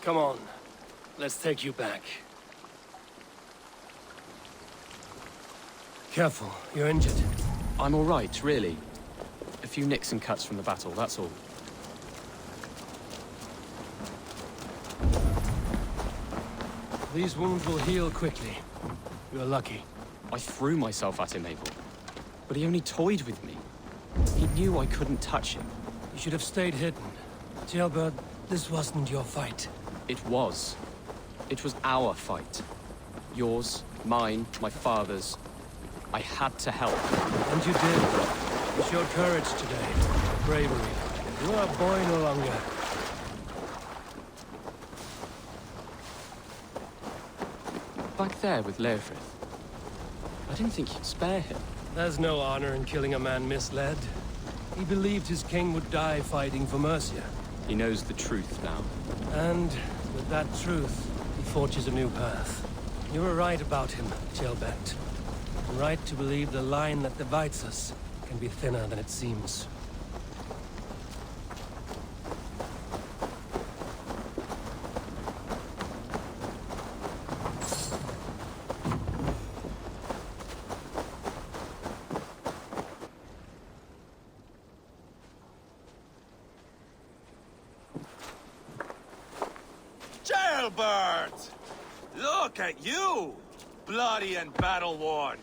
Come on. Let's take you back. Careful, you're injured. I'm all right, really. A few nicks and cuts from the battle, that's all. These wounds will heal quickly. You're lucky. I threw myself at him, Eivor. But he only toyed with me. He knew I couldn't touch him. You should have stayed hidden. Jailbird, this wasn't your fight. It was. It was our fight. Yours, mine, my father's. I had to help. And you did. You showed courage today. Bravery. You are a boy no longer. Back there with Leofrith. I didn't think you'd spare him. There's no honor in killing a man misled. He believed his king would die fighting for Mercia. He knows the truth now. And with that truth, he forges a new path. You were right about him, Jailbert. Right to believe the line that divides us can be thinner than it seems. Jailbird! Look at you! Bloody and battle-worn.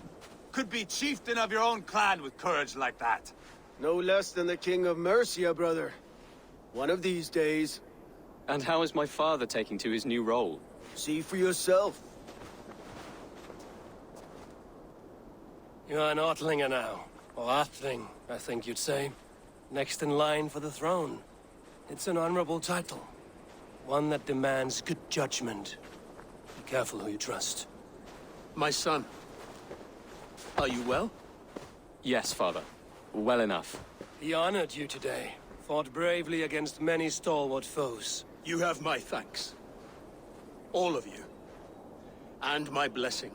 Could be chieftain of your own clan with courage like that. No less than the king of Mercia, brother. One of these days. And how is my father taking to his new role? See for yourself. You're an Ortlinger now. Or Athling, I think you'd say. Next in line for the throne. It's an honorable title. One that demands good judgment. Be careful who you trust. My son. Are you well? Yes, father. Well enough. He honored you today. Fought bravely against many stalwart foes. You have my thanks. All of you. And my blessing.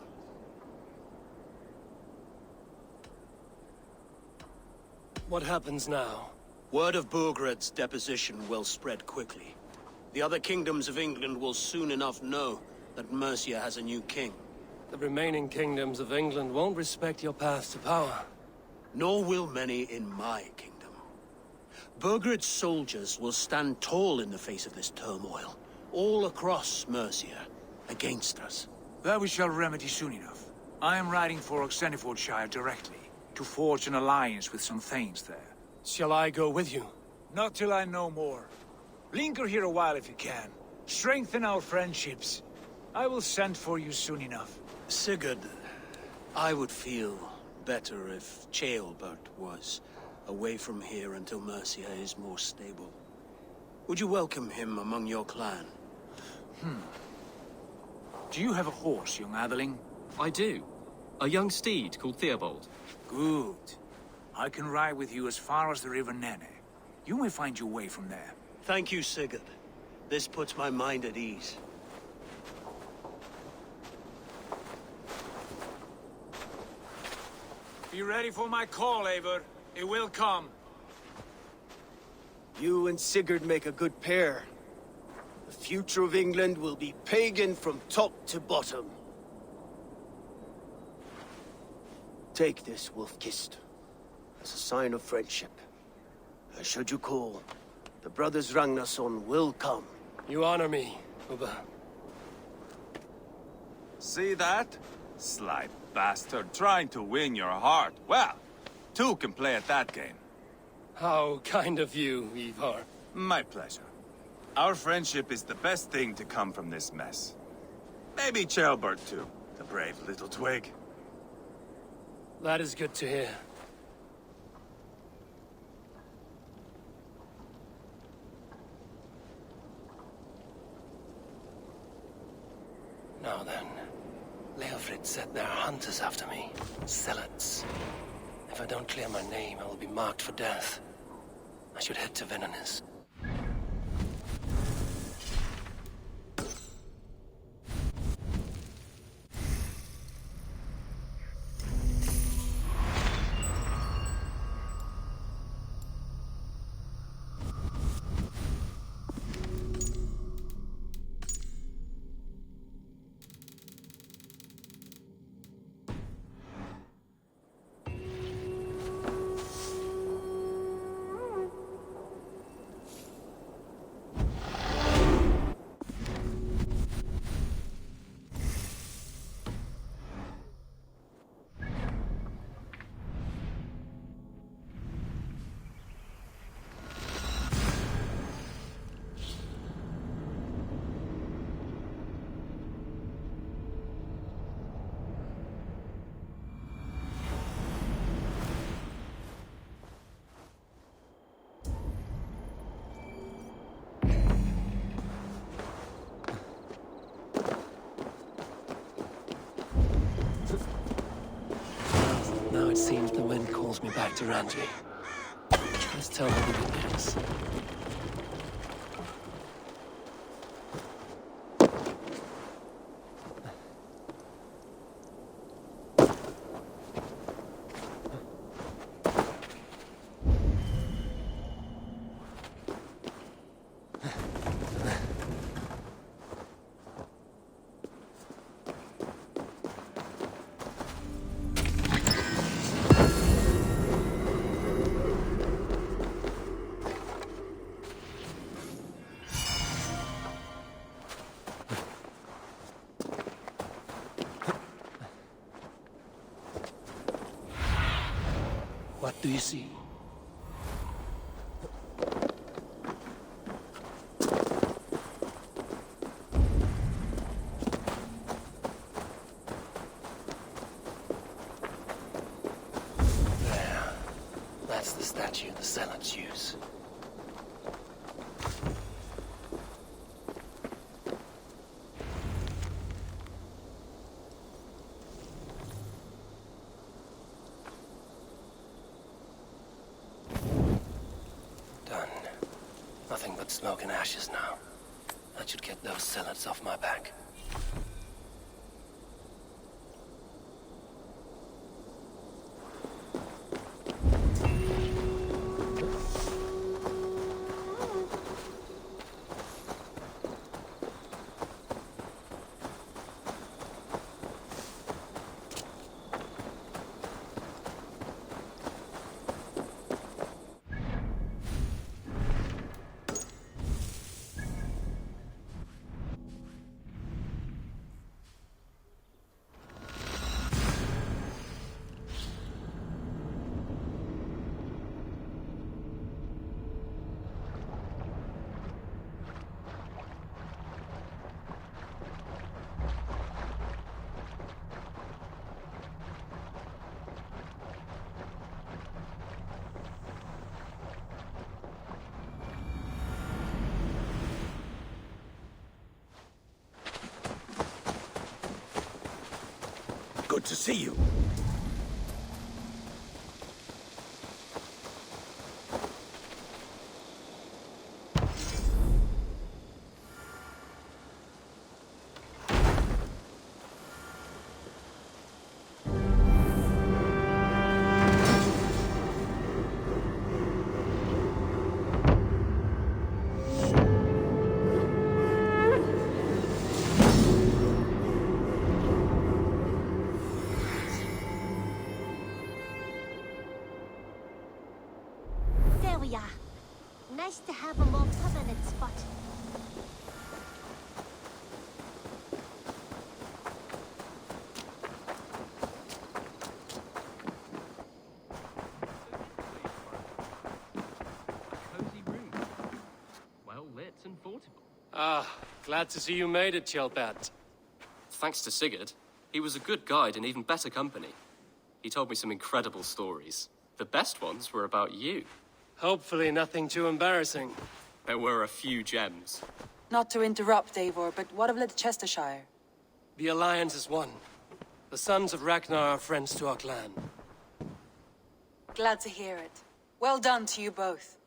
What happens now? Word of Burgred's deposition will spread quickly. The other kingdoms of England will soon enough know that Mercia has a new king. The remaining kingdoms of England won't respect your path to power. Nor will many in my kingdom. Burgred's soldiers will stand tall in the face of this turmoil, all across Mercia, against us. That we shall remedy soon enough. I am riding for Oxenfordshire directly, to forge an alliance with some thanes there. Shall I go with you? Not till I know more. Linger here a while if you can. Strengthen our friendships. I will send for you soon enough. Sigurd, I would feel better if Ceolbert was away from here until Mercia is more stable. Would you welcome him among your clan? Do you have a horse, young Atheling? I do. A young steed called Theobald. Good. I can ride with you as far as the River Nene. You may find your way from there. Thank you, Sigurd. This puts my mind at ease. Be ready for my call, Eivor. It will come. You and Sigurd make a good pair. The future of England will be pagan from top to bottom. Take this, Wolf-Kissed, as a sign of friendship. And should you call, the brothers Ragnarsson will come. You honor me, Ubba. See that? Sly bastard trying to win your heart. Well, Two can play at that game. How kind of you, Eivor. My pleasure. Our friendship is the best thing to come from this mess. Maybe Ceolbert too, the brave little twig. That is good to hear. Now then, Leofrid said there are hunters after me. Zealots. If I don't clear my name, I will be marked for death. I should head to Venanis. Now it seems the wind calls me back to Randvi. Let's tell her the good news. What do you see? There. That's the statue the Zealots use. Nothing but smoke and ashes now. That should get those zealots off my back. Good to see you. Nice to have a more permanent spot. Ah, glad to see you made it, Kjellbat. Thanks to Sigurd. He was a good guide and even better company. He told me some incredible stories. The best ones were about you. Hopefully nothing too embarrassing. There were a few gems. Not to interrupt, Eivor, but what of Leicestershire? The Alliance is one. The sons of Ragnar are friends to our clan. Glad to hear it. Well done to you both.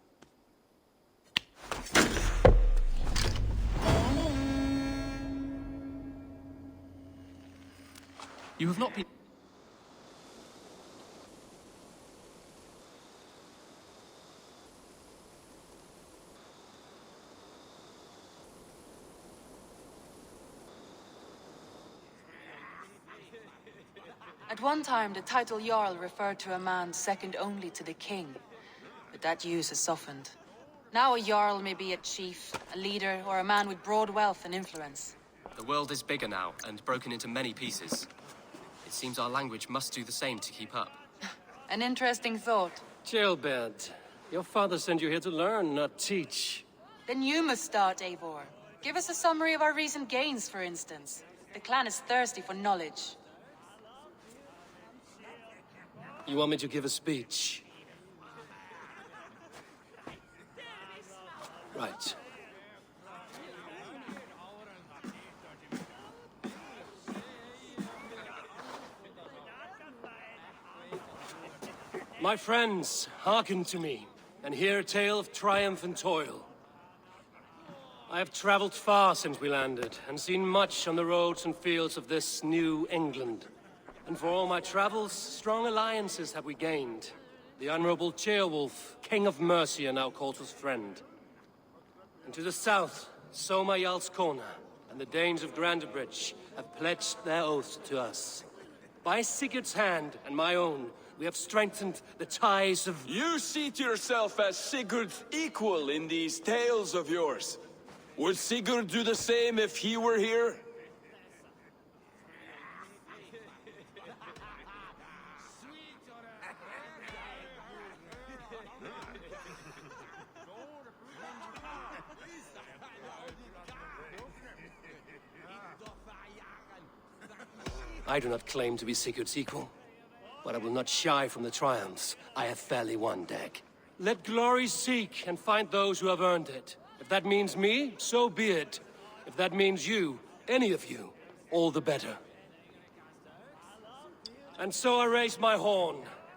You have not been... At one time, the title Jarl referred to a man second only to the king. But that use has softened. Now a Jarl may be a chief, a leader, or a man with broad wealth and influence. The world is bigger now, and broken into many pieces. It seems our language must do the same to keep up. An interesting thought. Kjellbat, your father sent you here to learn, not teach. Then you must start, Eivor. Give us a summary of our recent gains, for instance. The clan is thirsty for knowledge. You want me to give a speech? Right. My friends, hearken to me, and hear a tale of triumph and toil. I have traveled far since we landed, and seen much on the roads and fields of this new England. And for all my travels, strong alliances have we gained. The Honorable Ceolwulf, King of Mercia, now calls us friend. And to the south, Soma Jarl's Corner, and the Danes of Grandebridge have pledged their oath to us. By Sigurd's hand and my own, we have strengthened the ties of... You seat yourself as Sigurd's equal in these tales of yours. Would Sigurd do the same if he were here? I do not claim to be Sigurd's equal, but I will not shy from the triumphs I have fairly won, Dag. Let glory seek and find those who have earned it. If that means me, so be it. If that means you, any of you, all the better. And so I raise my horn.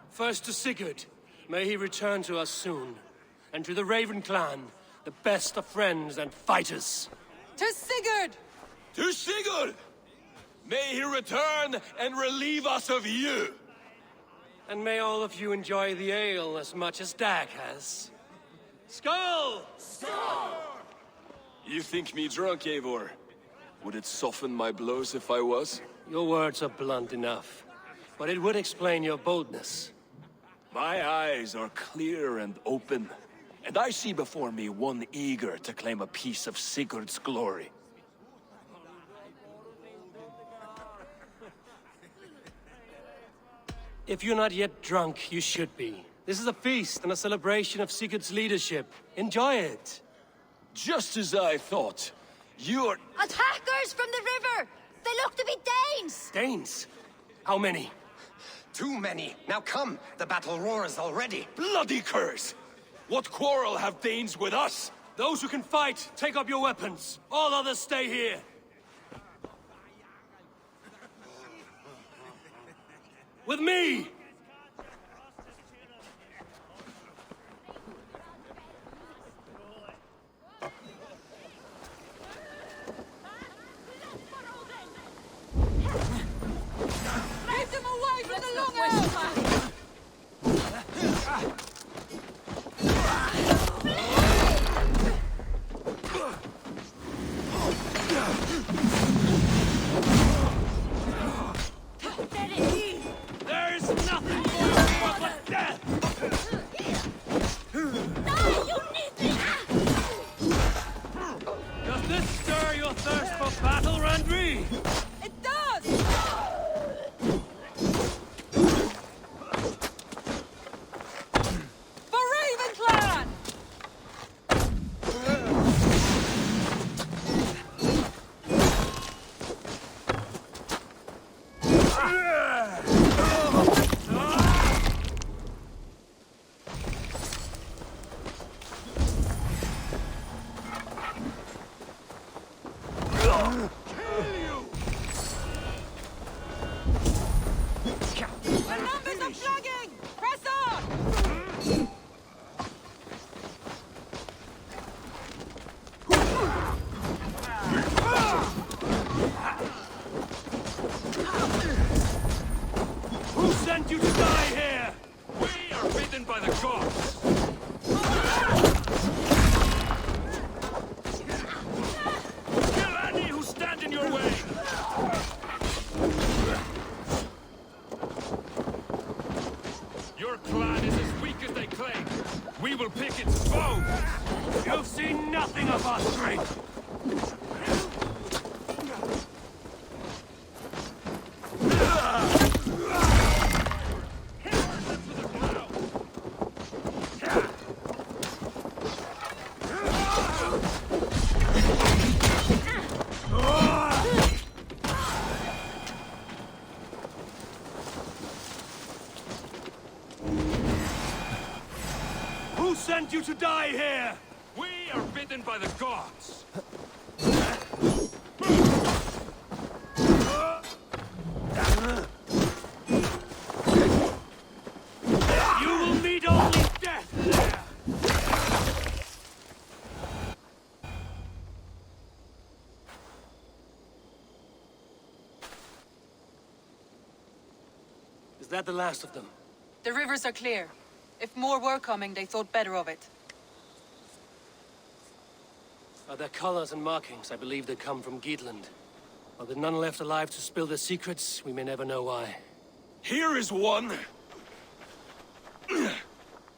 First to Sigurd, may he return to us soon. And to the Raven clan, the best of friends and fighters. To Sigurd! To Sigurd! May he return and relieve us of you! And may all of you enjoy the ale as much as Dag has. Skull! Skull! You think me drunk, Eivor? Would it soften my blows if I was? Your words are blunt enough, but it would explain your boldness. My eyes are clear and open, and I see before me one eager to claim a piece of Sigurd's glory. If you're not yet drunk, you should be. This is a feast and a celebration of Sigurd's leadership. Enjoy it. Just as I thought. You're... Attackers from the river! They look to be Danes! Danes? How many? Too many. Now come, the battle roars already. Bloody curse! What quarrel have Danes with us? Those who can fight, take up your weapons. All others stay here. With me! Keep them away from the long There's nothing are bidden by the gods! Kill any who stand in your way! Your clan is as weak as they claim. We will pick its bones! You've seen nothing of our strength! Who sent you to die here? We are bidden by the gods! You will meet only death there! Is that the last of them? The rivers are clear. If more were coming, they thought better of it. By their colors and markings, I believe they come from Geatland. While there are none left alive to spill their secrets, we may never know why. Here is one!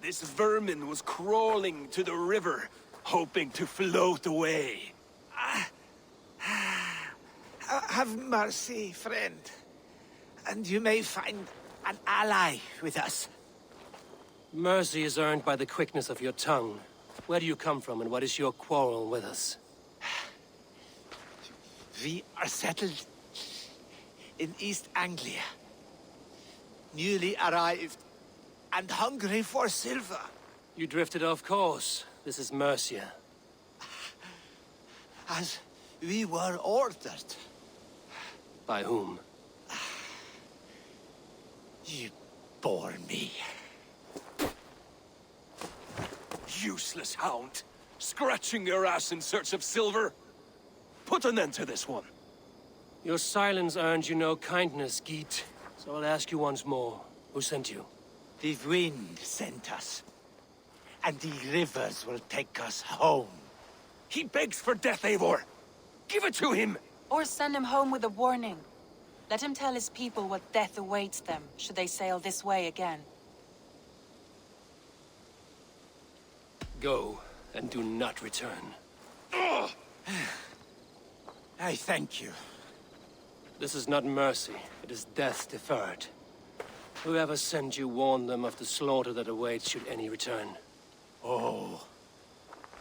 This vermin was crawling to the river, hoping to float away. Have mercy, friend. And you may find an ally with us. Mercy is earned by the quickness of your tongue. Where do you come from, and what is your quarrel with us? We are settled in East Anglia. Newly arrived and hungry for silver. You drifted off course. This is Mercia. As we were ordered. By whom? You bore me. Useless hound! Scratching your ass in search of silver! Put an end to this one! Your silence earned you no kindness, Geet. So I'll ask you once more. Who sent you? The wind sent us. And the rivers will take us home. He begs for death, Eivor! Give it to him! Or send him home with a warning. Let him tell his people what death awaits them, should they sail this way again. Go, and do not return. I thank you. This is not mercy, it is death deferred. Whoever sent you warned them of the slaughter that awaits should any return. Oh,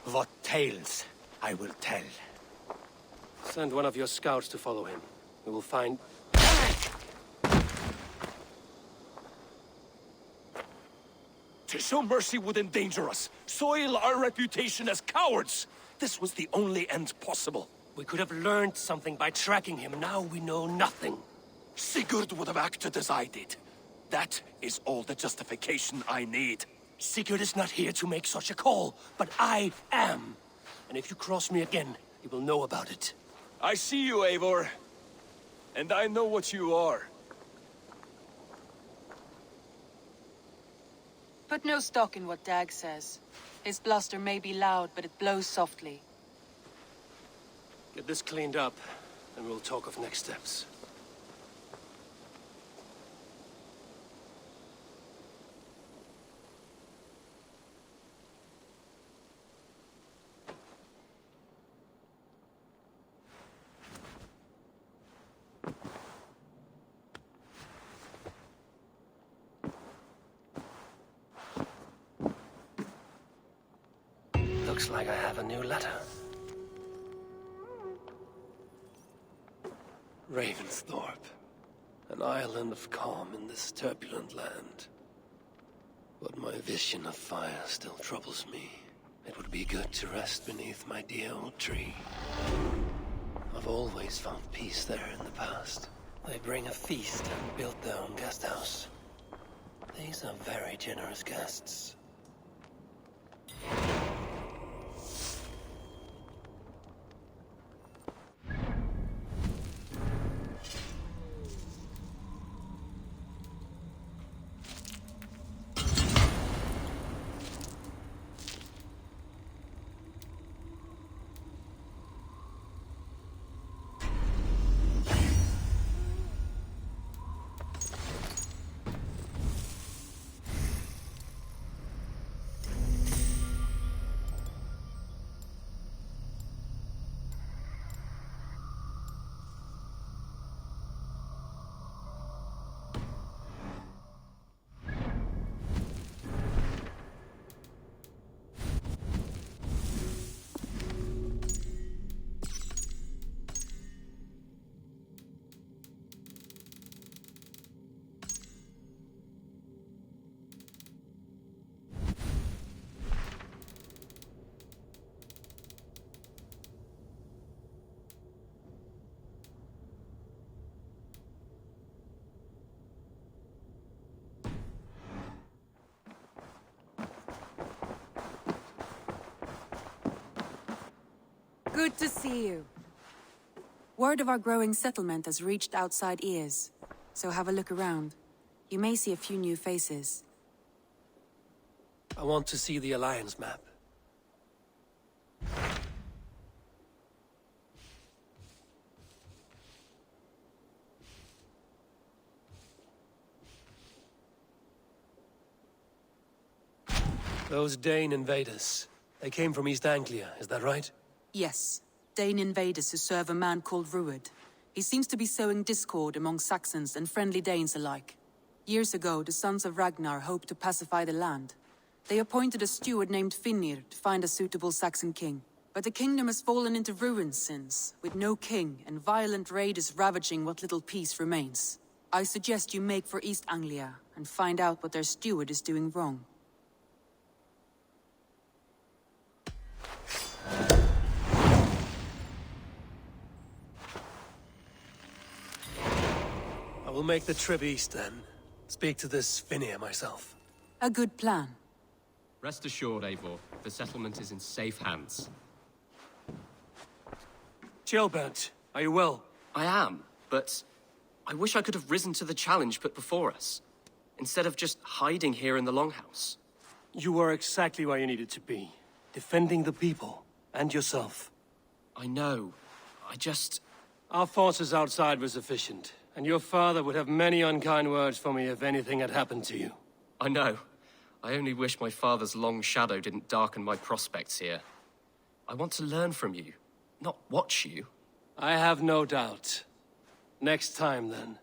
what tales I will tell. Send one of your scouts to follow him. We will find... To show mercy would endanger us, soil our reputation as cowards. This was the only end possible. We could have learned something by tracking him. Now we know nothing. Sigurd would have acted as I did. That is all the justification I need. Sigurd is not here to make such a call, but I am. And if you cross me again, you will know about it. I see you, Eivor. And I know what you are. Put no stock in what Dag says. His bluster may be loud, but it blows softly. Get this cleaned up, and we'll talk of next steps. Looks like I have a new letter. Ravensthorpe. An island of calm in this turbulent land. But my vision of fire still troubles me. It would be good to rest beneath my dear old tree. I've always found peace there in the past. They bring a feast and build their own guest house. These are very generous guests. Good to see you. Word of our growing settlement has reached outside ears, so have a look around. You may see a few new faces. I want to see the Alliance map. Those Dane invaders, they came from East Anglia, is that right? Yes, Dane invaders who serve a man called Ruud. He seems to be sowing discord among Saxons and friendly Danes alike. Years ago, the sons of Ragnar hoped to pacify the land. They appointed a steward named Finnr to find a suitable Saxon king. But the kingdom has fallen into ruins since, with no king and violent raiders ravaging what little peace remains. I suggest you make for East Anglia and find out what their steward is doing wrong. I will make the trip east then. Speak to this Finnr myself. A good plan. Rest assured, Eivor, the settlement is in safe hands. Chilbert, are you well? I am, but I wish I could have risen to the challenge put before us, instead of just hiding here in the Longhouse. You were exactly where you needed to be. Defending the people, and yourself. I know. Our forces outside were sufficient, and your father would have many unkind words for me if anything had happened to you. I know. I only wish my father's long shadow didn't darken my prospects here. I want to learn from you, not watch you. I have no doubt. Next time, then.